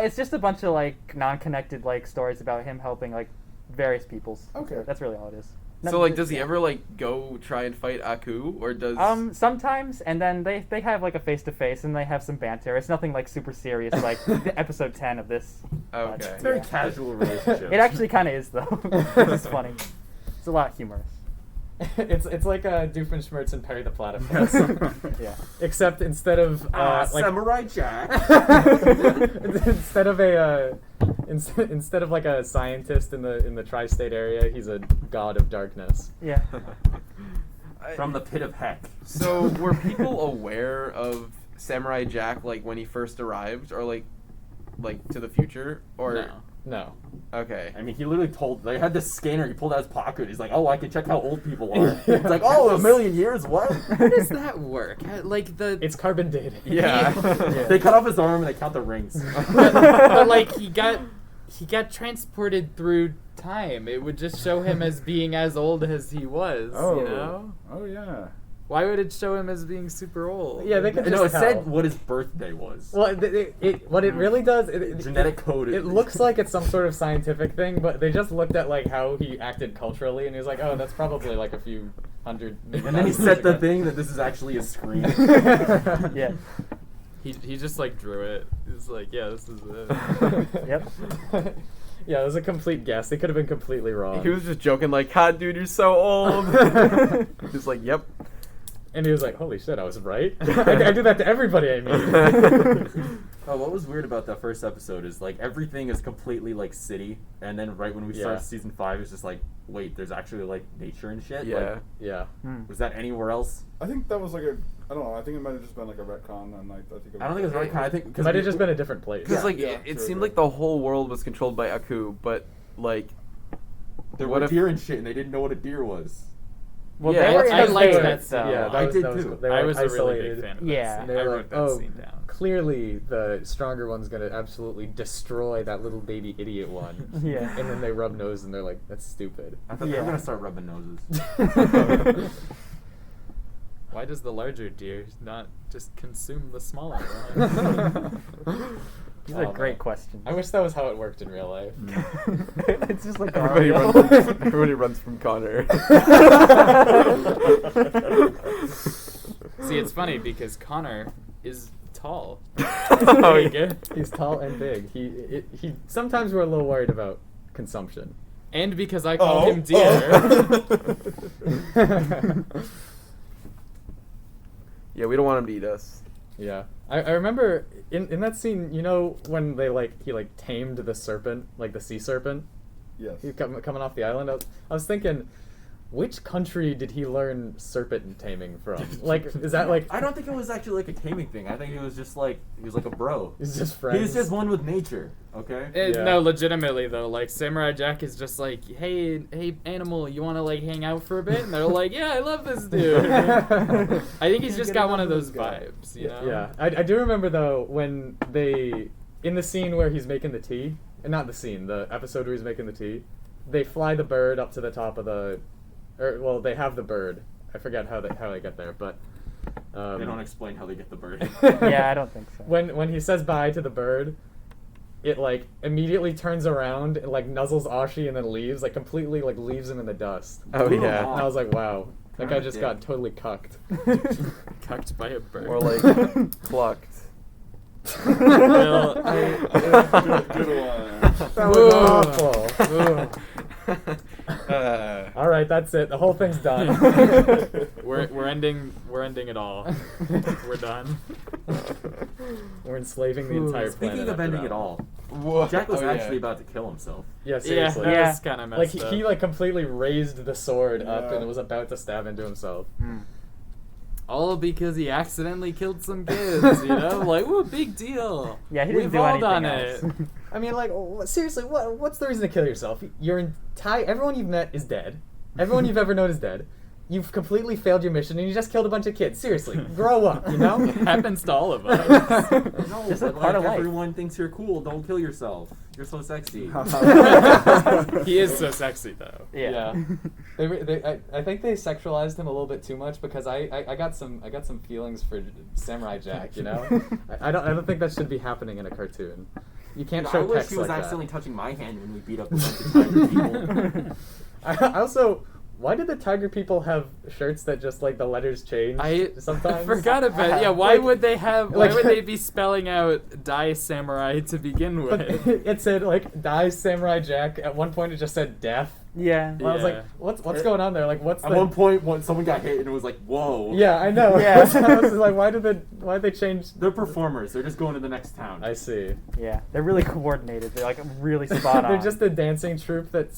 It's just a bunch of like non-connected like stories about him helping like various peoples. Okay. That's really all it is. So like, does he ever like go try and fight Aku, or does? Sometimes, and then they have like a face-to-face, and they have some banter. It's nothing like super serious, like the episode 10 of this. Okay. It's a very casual relationship. It actually kind of is though. It's funny. It's a lot humorous. It's like Doofenshmirtz and Perry the Platypus. Yeah. Except instead of like Samurai Jack. instead of a instead of like a scientist in the tri-state area, he's a god of darkness. Yeah. From the pit of heck. So were people aware of Samurai Jack like when he first arrived, or like to the future, or No. No. Okay. I mean, he literally they had this scanner he pulled out his pocket. He's like, oh, I can check how old people are. It's like, oh, 1,000,000 years? What? How does that work? Like It's carbon dating. Yeah. They cut off his arm and they count the rings. but like he got transported through time. It would just show him as being as old as he was. Oh. You know? Oh yeah. Why would it show him as being super old? Yeah, they could just No, it tell. said what his birthday was. Well, what it really does, Genetic code. It looks like it's some sort of scientific thing, but they just looked at like how he acted culturally, and he was like, "Oh, that's probably like a few hundred." And then he set the thing that this is actually a screen. Yeah. He just like drew it. He's like, yeah, this is it. Yep. Yeah, it was a complete guess. They could have been completely wrong. He was just joking like, "God, dude, you're so old." He's like, "Yep." And he was like, "Holy shit, I was right." I do that to everybody I meet. Oh, what was weird about that first episode is like everything is completely like city, and then right when we Yeah. start season 5, it's just like, wait, there's actually like nature and shit. Yeah. Like, Yeah. was that anywhere else? I think that was like I don't know. I think it might have just been like a retcon, and like I don't think it's right. I think It because might have just been a different place. Because Yeah. like Yeah, it true, seemed yeah. like the whole world was controlled by Aku, but like there what were if- deer and shit, and they didn't know what a deer was. Well, Yeah, they were I in liked the that States, stuff. though. Yeah, I did that was too. cool. They were I was a really isolated. big fan of Yeah. that scene. They I were wrote like, that oh, scene down. clearly the stronger one's gonna absolutely destroy that little baby idiot one. Yeah. And then they rub nose and they're like, "That's stupid." I thought they Yeah. were gonna start rubbing noses. Why does the larger deer not just consume the smaller one? These Oh, are great man. questions. I wish that was how it worked in real life. It's just like everybody Mario. everybody runs from Connor. See, it's funny because Connor is tall. Oh, yeah. He's tall and big. He sometimes we're a little worried about consumption. And because I called Oh, him deer. Yeah, we don't want him to eat us. Yeah. I remember in that scene, you know, when he tamed the serpent, like the sea serpent? Yes. He coming off the island. I was thinking, which country did he learn serpent taming from? Like, is that like? I don't think it was actually like a taming thing. I think it was just like he was like a bro. He's just friends. He's just one with nature. Okay. Yeah. No, legitimately though, like Samurai Jack is just like, hey, animal, you want to like hang out for a bit? And they're like, yeah, I love this dude. I think he's just got one of those vibes, you know? Yeah. I do remember though when in the scene where he's making the tea, and not the scene, the episode where he's making the tea, they fly the bird up to the top of they have the bird. I forget how they get there, but They don't explain how they get the bird. Yeah, I don't think so. when he says bye to the bird, it like immediately turns around and like nuzzles Ashi and then leaves, like completely like leaves him in the dust. Oh Ooh. yeah. And I was like, wow, that guy just Yeah. got totally cucked. Cucked by a bird. Or like plucked. Well, Good one. That was awful. All right, that's it. The whole thing's done. we're ending it all. We're done. We're enslaving the entire planet. Speaking of after ending that it all, What? Jack was Oh, yeah. actually about to kill himself. Yeah, Yeah, seriously. that Yeah. was kind of Like messed up. he like completely raised the sword up Yeah. and was about to stab into himself. All because he accidentally killed some kids, you know? Like, ooh, big deal. Yeah, he didn't We've do all anything done else. it. I mean, like, seriously, what's the reason to kill yourself? Everyone you've met is dead. Everyone you've ever known is dead. You've completely failed your mission, and you just killed a bunch of kids. Seriously, grow up, you know? It happens to all of us. No, Just a but part like of life. everyone thinks you're cool. Don't kill yourself. You're so sexy. He is so sexy, though. Yeah. I think they sexualized him a little bit too much because I got some feelings for Samurai Jack, you know? I don't think that should be happening in a cartoon. You can't I show wish text he was like accidentally that. touching my hand when we beat up a bunch of tiger people. I also, why did the tiger people have shirts that just like the letters change sometimes? I forgot about. Yeah, why Like- would they have? Why like- would they be spelling out "Die Samurai" to begin But with? it said like "Die Samurai Jack." At one point, it just said "death." Yeah. And I was like, Yeah. what's going on there? Like, what's At the? one point, when someone got hit and it was like, whoa. Yeah, I know. Yeah. I was like, why'd they change? They're performers. They're just going to the next town. I see. Yeah, they're really coordinated. They're like really spot on. They're just a dancing troupe that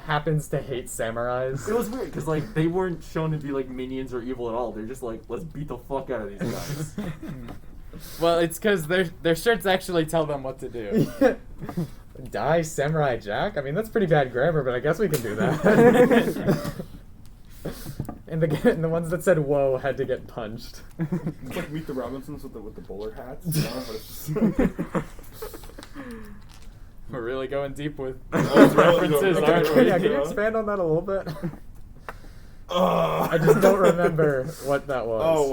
happens to hate samurais. It was weird because like they weren't shown to be like minions or evil at all. They're just like, let's beat the fuck out of these guys. Well, it's because their shirts actually tell them what to do. Die Samurai Jack? I mean, that's pretty bad grammar, but I guess we can do that. And the ones that said "whoa" had to get punched. It's like Meet the Robinsons with the bowler hats. You know? But it's just... We're really going deep with those references, aren't we? Yeah, can you expand on that a little bit? I just don't remember what that was.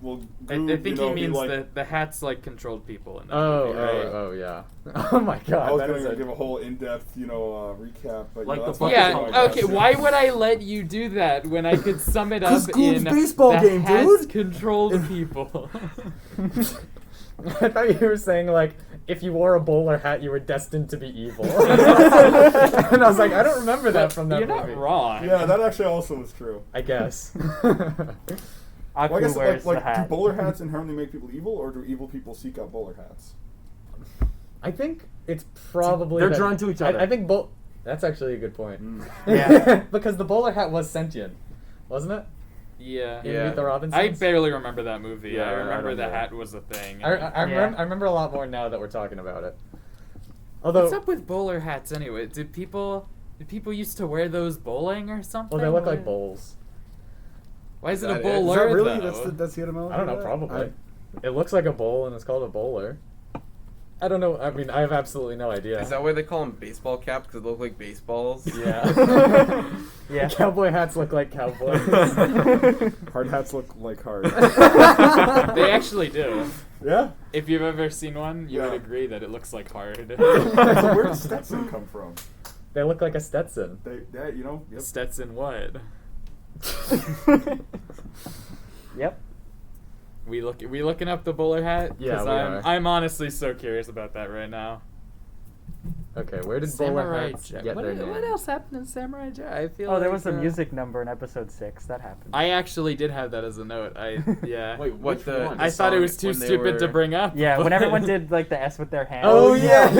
Well, I think he means the hats like controlled people in that movie, right? Oh, yeah. Oh my god. I was going to give a whole in-depth, recap, but Like that's the not Yeah, the podcast. okay, why would I let you do that when I could sum it up 'Cause Goon's in baseball the game, hats dude? controlled people? I thought you were saying, like, if you wore a bowler hat, you were destined to be evil. And I was like, I don't remember that from that You're movie. not wrong. Yeah, that actually also was true. I guess. Aku Well, I guess, wears the do hat. bowler hats inherently make people evil, or do evil people seek out bowler hats? I think it's probably... They're drawn to each other. I think That's actually a good point. Yeah. Because the bowler hat was sentient, wasn't it? Yeah. In Yeah. Meet the Robinsons? I barely remember that movie. Yeah, I I remember don't the know. hat was a thing. I remember a lot more now that we're talking about it. Although, What's up with bowler hats anyway? Did people used to wear those bowling or something? well, they look like bowls. Why is it Is a that it? bowler? Is that really? though? That's the etymology? I don't know, of that? probably. It looks like a bowl and it's called a bowler. I don't know. I mean, I have absolutely no idea. Is that why they call them baseball caps? Because they look like baseballs? Yeah. Yeah. Cowboy hats look like cowboys. Hard hats look like hard. They actually do. Yeah? If you've ever seen one, you Yeah. would agree that it looks like hard. So where does Stetson come from? They look like a Stetson. Yep. Stetson what? Yep. We looking up the bowler hat? Yeah, 'Cause we are. I'm honestly so curious about that right now. Okay, where did bowler Samurai hats Jack. get what, their name? what else happened in Samurai Jack? I feel Oh, there like, was a music number in episode 6. That happened. I actually did have that as a note. Yeah. Wait, What which the- one? I thought it song was too when they stupid to were- bring up. Yeah, when but- everyone did like the S with their hands. Oh yeah!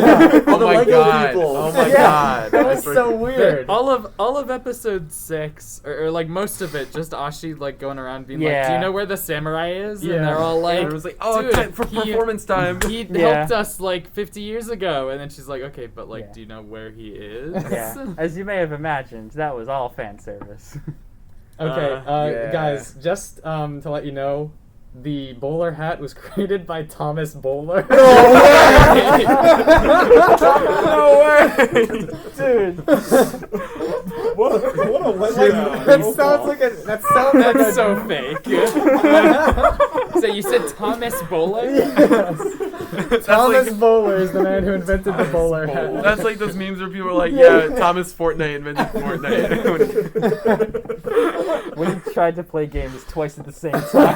Oh The my Lego god! people. Oh my Yeah. god! That I was for- so weird. All of episode 6, or like most of it, just Ashi like going around being like, "Do you Yeah. know where the samurai is?" Yeah. And they're all like, it was like, oh, "Dude, time for he- performance time. He Yeah. helped us like 50 years ago," and then she's like, "Okay, but like, Yeah. do you know where he is?" Yeah. As you may have imagined, that was all fan service. Okay, Yeah. guys, just to let you know, the bowler hat was created by Thomas Bowler. No way! Dude. What a letdown. That sounds like a. That sounds like a. That's so fake. So you said Thomas Bowler? Yes. Thomas like- Bowler is the man who invented the bowler Bowler. hat. That's like those memes where people are like, yeah, Thomas Fortnite invented Fortnite. When he tried to play games twice at the same time.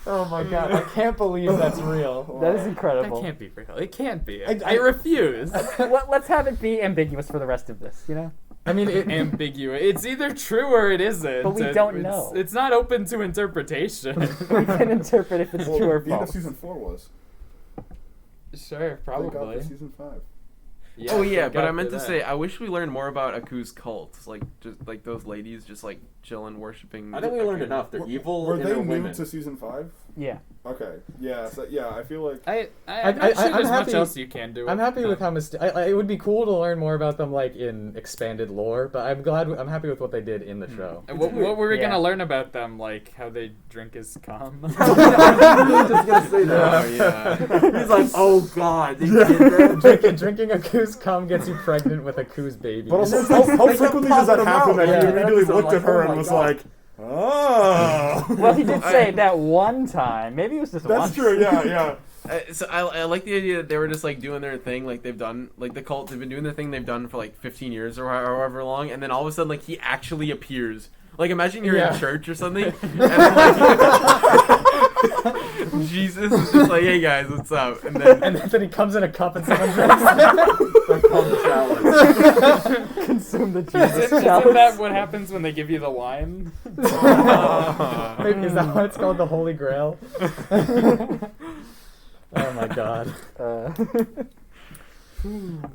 Oh my god, I can't believe that's real. That is That incredible. can't be real. It can't be. I- I refuse. Let's have it be ambiguous for the rest of this, you know? I mean, it, Ambiguous. It's either true or it isn't. But we and don't it's- know. It's not open to interpretation. We can interpret if it's Well, true or the end of false. season 4 was. Sure, Thank God probably. for season 5. Yeah, Oh yeah, thank but God I meant for to that. say, I wish we learned more about Aku's cult. Like just like those ladies, just like chilling, worshiping. I think we learned Aku. enough. They're evil Were and they they're new women. to season 5? Yeah. Okay. Yeah, I feel like... I'm I- not sure I'm there's much happy- else you can do. I'm happy with how much. it would be cool to learn more about them, like in expanded lore. But I'm happy with what they did in the show. What were we Yeah. gonna learn about them? Like how they drink his cum? I was just gonna say that. Oh yeah. He's like, oh god, they did that. Drinking a Aku's cum gets you pregnant with a Aku's baby. But also, It's how like frequently they does that pop them happen out. that Yeah. he immediately So looked like, at her oh and my was God. like, oh. Well, he did say that one time. Maybe it was just That's once. true, yeah. So I like the idea that they were just like doing their thing, like they've done, like the cult. They've been doing their thing they've done for like 15 years or however long, and then all of a sudden, like he actually appears. Like imagine you're Yeah. in church or something, and then, like, Jesus is just like, hey guys, what's up? And then and then he comes in a cup and someone drinks it. The cum challenge. Consume the Jesus Isn't chalice. that what happens when they give you the wine? Maybe is that why it's called the Holy Grail? Oh my god. Uh,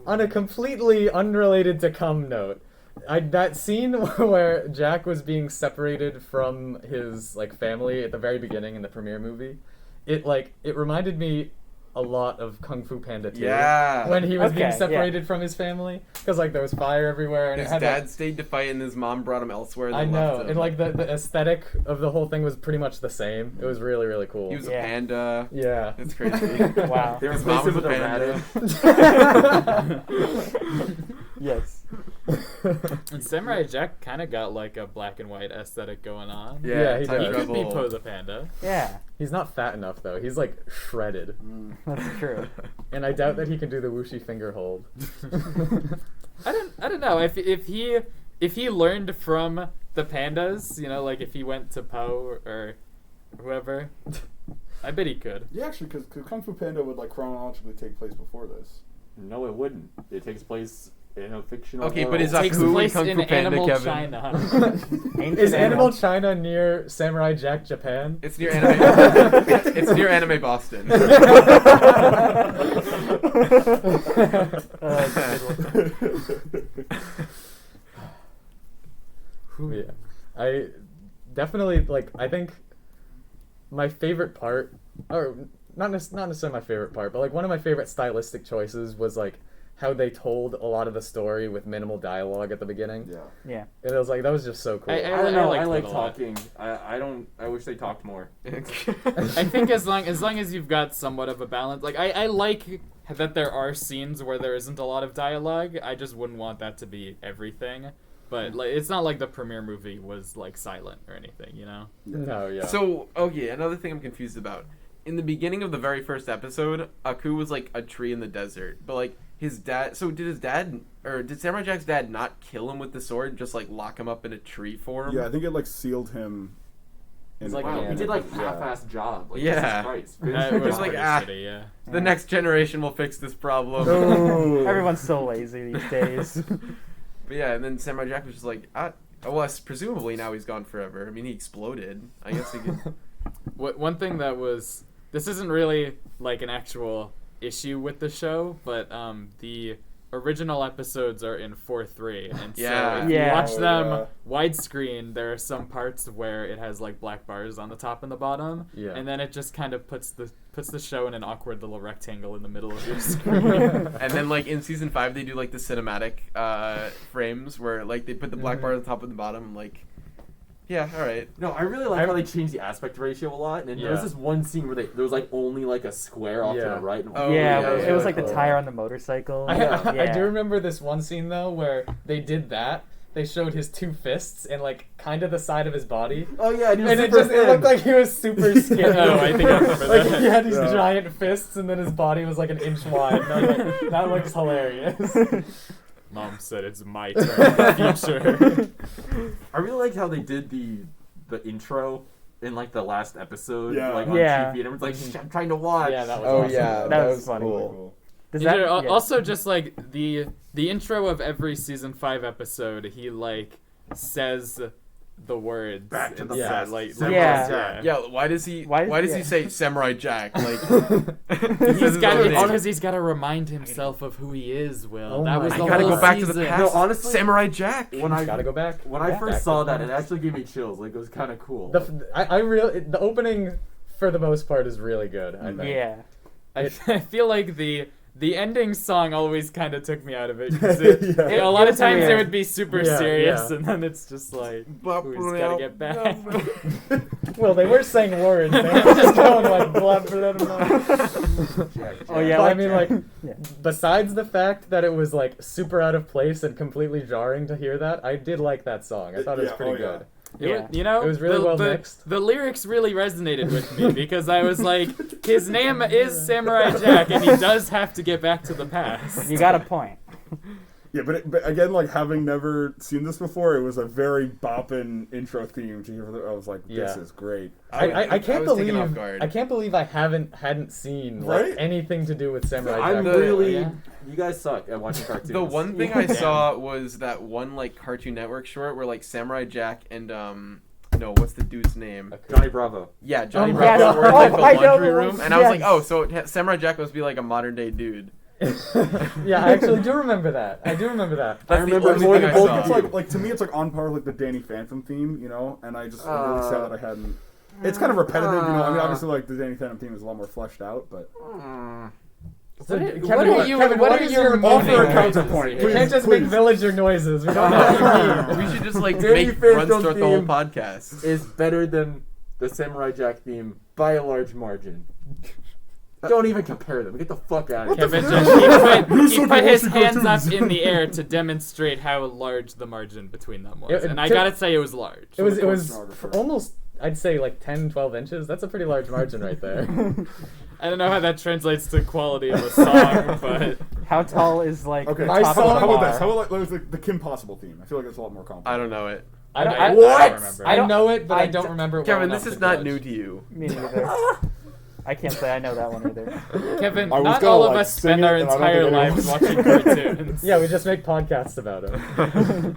On a completely unrelated to cum note, that scene where Jack was being separated from his like family at the very beginning in the premiere movie, it reminded me a lot of Kung Fu Panda 2. Yeah. When he was Okay, being yeah. separated from his family, because like there was fire everywhere, and His it had dad like, stayed to fight, and his mom brought him elsewhere. And I then know, left him. and like the aesthetic of the whole thing was pretty much the same. It was really really cool. He was Yeah. a panda. yeah. It's crazy. Wow. They His replaced mom him was with a a panda. rabbit. Yes. And Samurai Jack kind of got like a black and white aesthetic going on. Yeah, he Time does. He could be travel. Po the Panda. Yeah, He's not fat enough though. He's like shredded, that's true. and I doubt that he can do the whooshy finger hold. I don't know if he learned from the pandas, you know, like if he went to Po or whoever, I bet he could. Yeah, actually, because Kung Fu Panda would like chronologically take place before this. No, it wouldn't. It takes place in a fictional Okay, world. but is Takes Aku and place Kung in Fu Panda, Animal Kevin? China. Is Animal China near Samurai Jack, Japan? It's near anime. It's near anime Boston. Yeah, I definitely like. I think my favorite part, or not necessarily my favorite part, but like one of my favorite stylistic choices was like how they told a lot of the story with minimal dialogue at the beginning. Yeah. Yeah. And it was like that was just so cool. I don't know. I liked like it a lot. talking. I don't. I wish they talked more. I think as long as you've got somewhat of a balance, like I like that there are scenes where there isn't a lot of dialogue. I just wouldn't want that to be everything. But like, it's not like the premiere movie was like silent or anything, you know? No, yeah. So, okay, another thing I'm confused about. In the beginning of the very first episode, Aku was like a tree in the desert. But like his dad, so did his dad, or did Samurai Jack's dad not kill him with the sword, just like lock him up in a tree form? Yeah, I think it like sealed him. It's like Yeah. he did like Yeah. half-assed job. Like, Yeah. Jesus Christ. It was Just like, pretty ah. shitty, yeah. The next generation will fix this problem. Oh. Everyone's so lazy these days. But yeah, and then Samurai Jack was just like, well, presumably now he's gone forever. I mean, he exploded. I guess he could. One thing that was, this isn't really like an actual issue with the show, but the original episodes are in 4:3, and Yeah. so if you Yeah. watch them yeah. widescreen, there are some parts where it has like black bars on the top and the bottom, Yeah. and then it just kind of puts the show in an awkward little rectangle in the middle of your screen. And then like in season 5, they do like the cinematic frames where like they put the black bar at the top and the bottom. I'm like, yeah, all right. No, I really like how they changed the aspect ratio a lot. And there was Yeah. this one scene where there was like only like a square off to Yeah. the right. And Oh, yeah, yeah, it yeah, was like yeah. the tire on the motorcycle. I Yeah. do remember this one scene though where they did that. They showed his two fists and like kind of the side of his body. Oh yeah, and, he was And it super just it looked thin. like he was super skinny. Oh, I think I remember like that. he had these Yeah. giant fists and then his body was like an inch wide. And I was like, that looks hilarious. Mom said it's my turn in the future. I really liked how they did the intro in like the last episode, Yeah. like on Yeah. TV, and everyone's like, "Shh, I'm trying to watch." Yeah, that was Oh awesome. yeah, That was funny. Cool. Does Yeah, that, al- yeah. Also, just like the intro of every season 5 episode, he like says the words Back to the instead, past. like Samurai Yeah. Jack. Yeah, why does he? Why Why, does- does he yeah. say Samurai Jack? Like He's got his it's own because he's got to remind himself of who he is. Will Oh that my was I the gotta whole go back to the season. past. No, honestly, Samurai Jack. When I Gotta go back. when I Yeah. first Back saw to the that, it past. actually gave me chills. Like it was kind of cool. I really the opening for the most part is really good. I think. Yeah. I feel like the ending song always kind of took me out of it. 'Cause Yeah. a lot of times it weird. would be super Yeah, serious, yeah. and then it's just like, who's gotta get back? Well, they were saying words. They were just going like blah blah blah. Jack, Oh, yeah, But I like- mean, like, Yeah. besides the fact that it was like super out of place and completely jarring to hear that, I did like that song. I thought it was Yeah, pretty oh, yeah. good. Yeah. You know, It was really well mixed. The lyrics really resonated with me because I was like, his name is Samurai Jack, and he does have to get back to the past. You got a point. Yeah, but again, like having never seen this before, it was a very boppin' intro theme to hear. I was like, this Yeah. is great. I can't was taken off believe guard. I can't believe I hadn't seen like Right? anything to do with Samurai I'm Jack. really. Yeah. You guys suck at watching cartoons. The one thing I saw was that one like Cartoon Network short where like Samurai Jack and no, what's the dude's name? Johnny Bravo. Yeah, Johnny Oh, Bravo yes. were in, like Oh, the I know laundry the room, ones, and I was like, yes. oh, so Samurai Jack must be like a modern day dude. Yeah, I actually do remember that. I do remember that. That's remember the only more thing than I both saw. It's like to me, it's like on par with like the Danny Phantom theme, you know. And I just I'm really sad that I hadn't. it's kind of repetitive. You know, I mean, obviously, like the Danny Phantom theme is a lot more fleshed out, but. So, What are your offer a moaning counterpoint? noises We can't just make villager noises. We don't know what you mean. We should just like Danny make Phantom runs throughout the whole theme podcast. is better than the Samurai Jack theme by a large margin. Don't even compare them. Get the fuck out of here. Kevin he put his hands up in the air to demonstrate how large the margin between them was, and I gotta say it was large. It was almost, I'd say, like 10, 12 inches. That's a pretty large margin right there. I don't know how that translates to quality of a song, but How tall is like Okay, the how top of the about this? bar? How about like the Kim Possible theme? I feel like it's a lot more complicated. I don't know it. I don't remember. I know it, but I I don't d- remember it Kevin, well this enough is to not judge. new to you. Me neither. I can't say I know that one either. Kevin, I was not gonna, all of like, us sing spend it, our and I don't entire think lives anyone- watching cartoons. Yeah, we just make podcasts about it.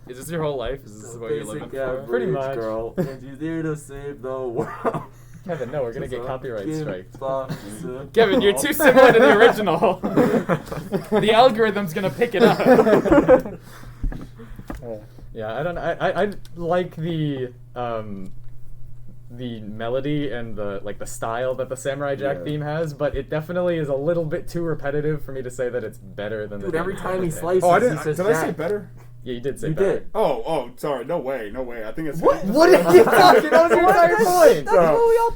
Is this your whole life? Is this what you're living Basic for? average Pretty much. girl, and you're there to save the world. Kevin, no, we're gonna get copyright strike. Kevin, you're too similar to the original. The algorithm's gonna pick it up. Yeah, I don't. I like the melody and the style that the Samurai Jack Yeah. theme has, but it definitely is a little bit too repetitive for me to say that it's better than Dude, the. every Danny time he Phantom slices, Oh, I he didn't. says Did I say Jack. better? Yeah, you did say You better. did. Oh, sorry. No way. I think it's. What did you talking? That was your entire point.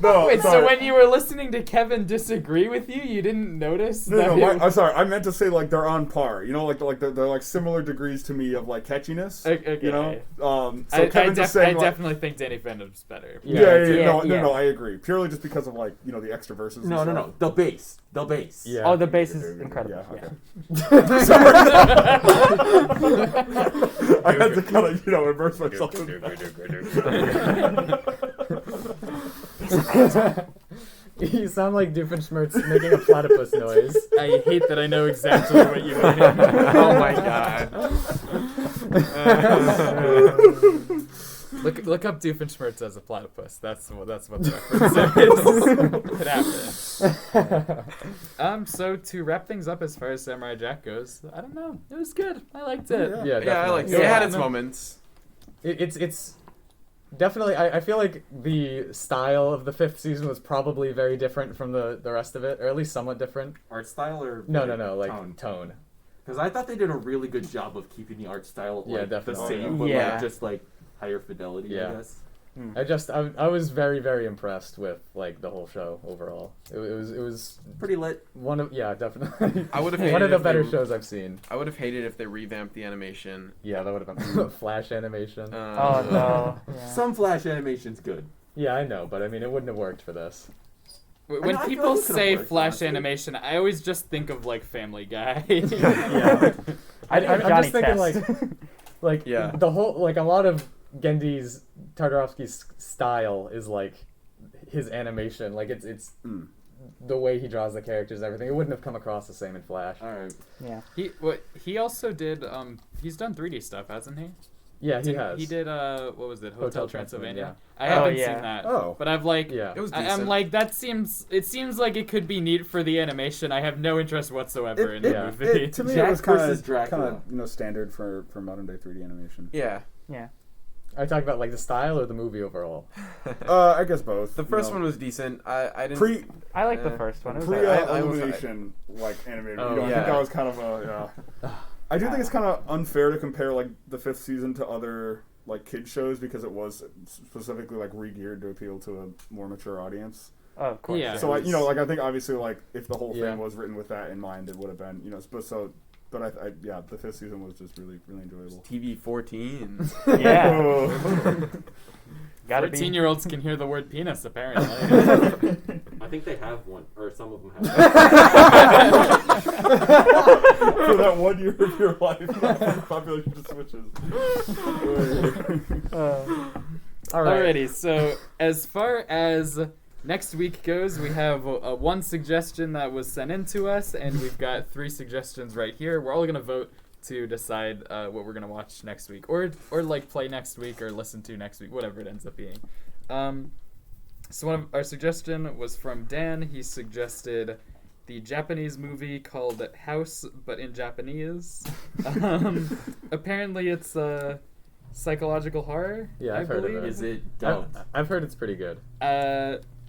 No, Wait, so sorry. when you were listening to Kevin disagree with you, you didn't notice that No, it- I'm sorry. I meant to say like they're on par. You know, like they're like similar degrees to me of like catchiness. Okay. You know. So I Kevin just saying like, definitely think Danny Phantom's better. Yeah, Yeah. no, I agree. Purely just because of like the extra verses. and No. stuff. The bass. Yeah. Oh, the bass is incredible. Yeah. Yeah. Okay. Sorry. I had to kind of immerse myself in You sound like Doofenshmirtz making a platypus noise. I hate that I know exactly what you mean. Oh my god. Look up Doofenshmirtz as a platypus. That's what the reference is. It happened. So to wrap things up as far as Samurai Jack goes, I don't know. It was good. I liked it. Yeah, Yeah, I like it. definitely. It had its moments. It's definitely. I feel like the style of the 5th season was probably very different from the rest of it, or at least somewhat different. Art style or No, like tone? tone. Because I thought they did a really good job of keeping the art style Yeah, like, the definitely. same, but Yeah. like just like higher fidelity. Yeah. I guess. I was very, very impressed with like the whole show overall. It was Pretty lit. one of definitely I would've one hated of the if better they- shows I've seen. I would have hated if they revamped the animation. Yeah, that would have been Flash animation. Oh no. Yeah. Some Flash animation's good. Yeah, I know, but I mean, it wouldn't have worked for this. When I feel people like it could've say worked, Flash honestly. animation, I always just think of like Family Guy. Yeah, I'm Johnny just thinking Test. like Yeah. the whole like a lot of Gendy's Tartarovsky's style is like his animation, like it's the way he draws the characters and everything. It wouldn't have come across the same in Flash. All right. Yeah. He also did he's done 3D stuff, hasn't he? Yeah, he has. He did what was it? Hotel Hotel Transylvania. Transylvania. I Oh, haven't yeah. seen that. Oh. But I've like Yeah. It was I'm decent. like it seems like it could be neat for the animation. I have no interest whatsoever in the yeah. movie. To me, Jack it was kind versus of Dracula. standard for modern day 3D animation. Yeah. Yeah. Are you talking about like the style or the movie overall? I guess both. The first one was decent. I didn't. pre I like the first one. It was pre alright. I was- illumination like animated. Oh, I think yeah. that was kind of a I do think it's kind of unfair to compare like the 5th season to other like kid shows because it was specifically like re-geared to appeal to a more mature audience. Oh, of course. Yeah. So I think obviously like if the whole Yeah. thing was written with that in mind, it would have been But I the 5th season was just really enjoyable. TV 14. Yeah. Oh. Gotta be. 14-year-olds can hear the word penis apparently. I think they have one, or some of them have. For that 1 year of your life, the population just switches. All right. Alrighty, so as far as next week goes, we have one suggestion that was sent in to us, and we've got 3 suggestions right here. We're all gonna vote to decide what we're gonna watch next week, or like play next week, or listen to next week, whatever it ends up being. So one of our suggestion was from Dan. He suggested the Japanese movie called House, but in Japanese. Apparently, it's psychological horror. Yeah, I I've heard of believe. it. Is it dubbed? I've heard it's pretty good.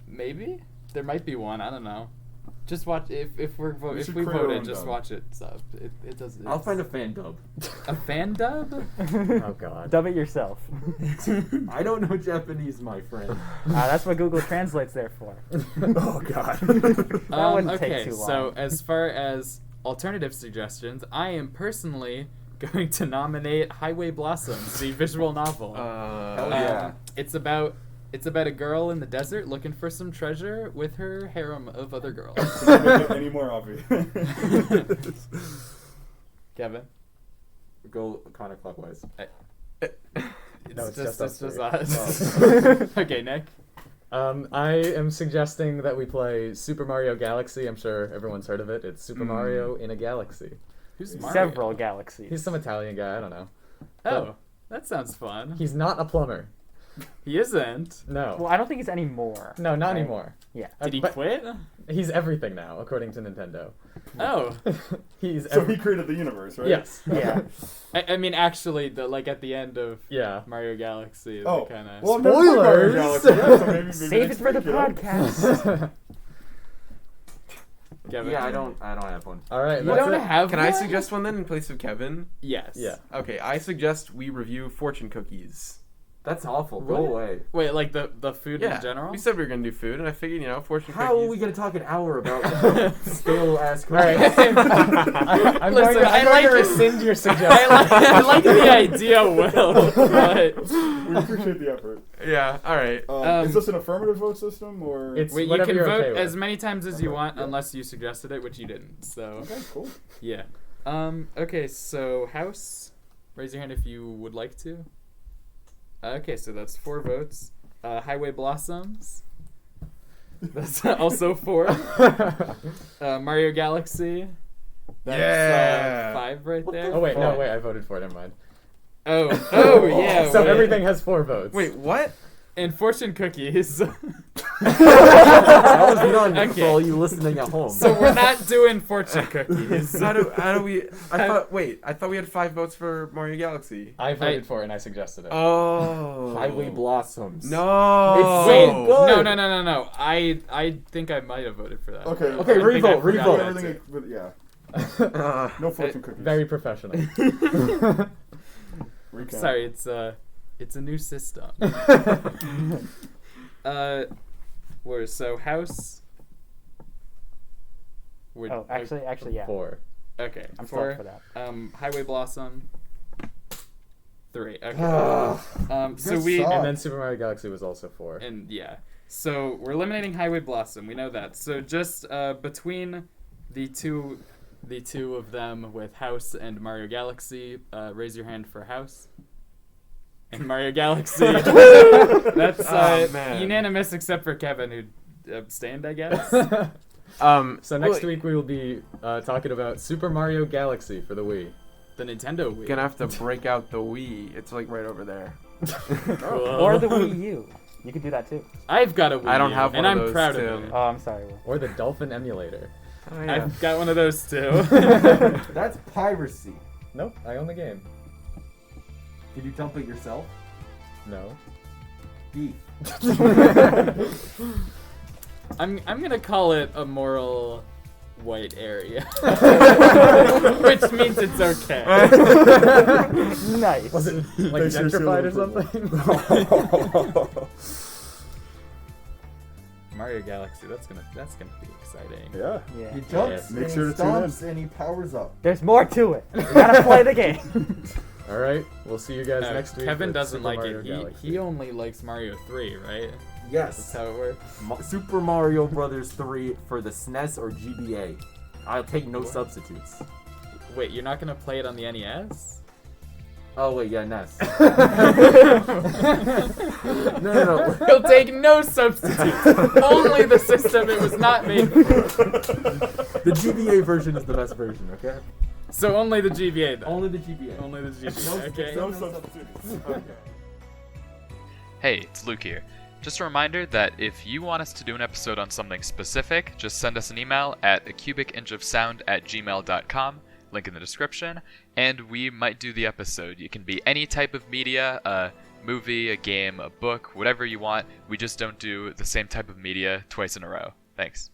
Maybe there might be one. I don't know. Just watch if we should vote create our it. own Just dub. watch it. Sub. It does. I'll find a fan dub. a fan dub. Oh God. Dub it yourself. I don't know Japanese, my friend. That's what Google Translate's there for. Oh God. That wouldn't take Okay, too so long. as far as alternative suggestions, I am personally going to nominate Highway Blossoms, the visual novel. Hell yeah. It's about a girl in the desert looking for some treasure with her harem of other girls. Can you make it any more obvious? Kevin, Go counterclockwise. No, it's just just us us. Okay, Nick. I am suggesting that we play Super Mario Galaxy. I'm sure everyone's heard of it. It's Super Mario in a Galaxy. Who's Mario? Several galaxies. He's some Italian guy. I don't know. Oh, that sounds fun. He's not a plumber. He isn't. No. Well, I don't think it's anymore. No, not right? anymore. Yeah. Did he But quit? He's everything now, according to Nintendo. Oh, He's So he created the universe, right? Yes. Yeah. I mean, actually, at the end of Yeah. Mario Galaxy, Oh, kind of. well, I've never played Mario Spoilers! Galaxy yet, so maybe Save next it for the week, you know? podcast. Kevin. Yeah, I don't have one. All right. You that's don't it. have Can I one? suggest one then in place of Kevin? Yes. Yeah. Okay, I suggest we review fortune cookies. That's awful. Go What? away. Wait, like the food Yeah, in general? we said we were gonna do food, and I figured, fortune How cookies. are we gonna talk an hour about stale ass All right. cookies? I'm Listen, going to, I I'm like going to it. rescind your I suggestion. like the idea, Will, but We appreciate the effort. Yeah. All right. Is this an affirmative vote system or? It's wait, you whatever can you're vote okay with. as many times as you Okay, want, yeah. unless you suggested it, which you didn't. So Okay, cool. yeah. Okay, so House, raise your hand if you would like to. Okay, so that's 4 votes. Highway Blossoms. That's also 4. Mario Galaxy. That's Yeah. 5 right there. Oh wait, no, wait. I voted for it. Never mind. Oh, yeah. So wait. everything has 4 votes. Wait, what? And fortune cookies. That was none Okay. for all you listening at home. So we're not doing fortune cookies. How do we? I thought we had 5 votes for Mario Galaxy. I voted for it and I suggested it. Oh. Highway Blossoms. No. It's Wait, so good. no. I think I might have voted for that. Okay. I Okay, think I revote, forgot revote. that Everything, too. but yeah. Uh, No fortune cookies. Very professional. Recount. Sorry, it's a new system. Where so House. We're, Oh, actually, yeah. 4. okay. I'm 4. stoked for that. Highway Blossom. 3. Okay. Ah, So Good we song. And then Super Mario Galaxy was also 4. and yeah. So we're eliminating Highway Blossom. We know that. So just between the two of them with House and Mario Galaxy, raise your hand for House. And Mario Galaxy. That's Oh, man. unanimous except for Kevin who abstained, I guess. So next week we will be talking about Super Mario Galaxy for the Wii. The Nintendo Wii. Gonna have to break out the Wii. It's like right over there. Cool. Or the Wii U. You could do that too. I've got a Wii I don't U, have and one of I'm those, proud too. of it. Oh, I'm sorry, Will. Or the Dolphin emulator. Oh, yeah. I've got one of those too. That's piracy. Nope, I own the game. Did you dump it yourself? No. Beef. I'm gonna call it a moral white area, which means it's okay. Nice. Was it like Thanks for your seal gentrified or of something? Mario Galaxy, that's gonna be exciting. Yeah. Yeah. He jumps Make and sure he to tune in. stomps and he powers up. There's more to it. You gotta play the game. All right, we'll see you guys next week. Kevin with doesn't Super like Mario it. Galaxy. He only likes Mario 3, right? That's Yes. how it works. Super Mario Brothers 3 for the SNES or GBA. I'll take no substitutes. Wait, you're not gonna play it on the NES? Oh wait, yeah, NES. No. He'll take no substitutes. Only the system it was not made for. The GBA version is the best version, okay? So only the GBA then. Only the GBA. Only the GBA. Okay. No substitutes. Okay. Hey, it's Luke here. Just a reminder that if you want us to do an episode on something specific, just send us an email at acubicinchofsound@gmail.com. link in the description, and we might do the episode. It can be any type of media, a movie, a game, a book, whatever you want. We just don't do the same type of media twice in a row. Thanks.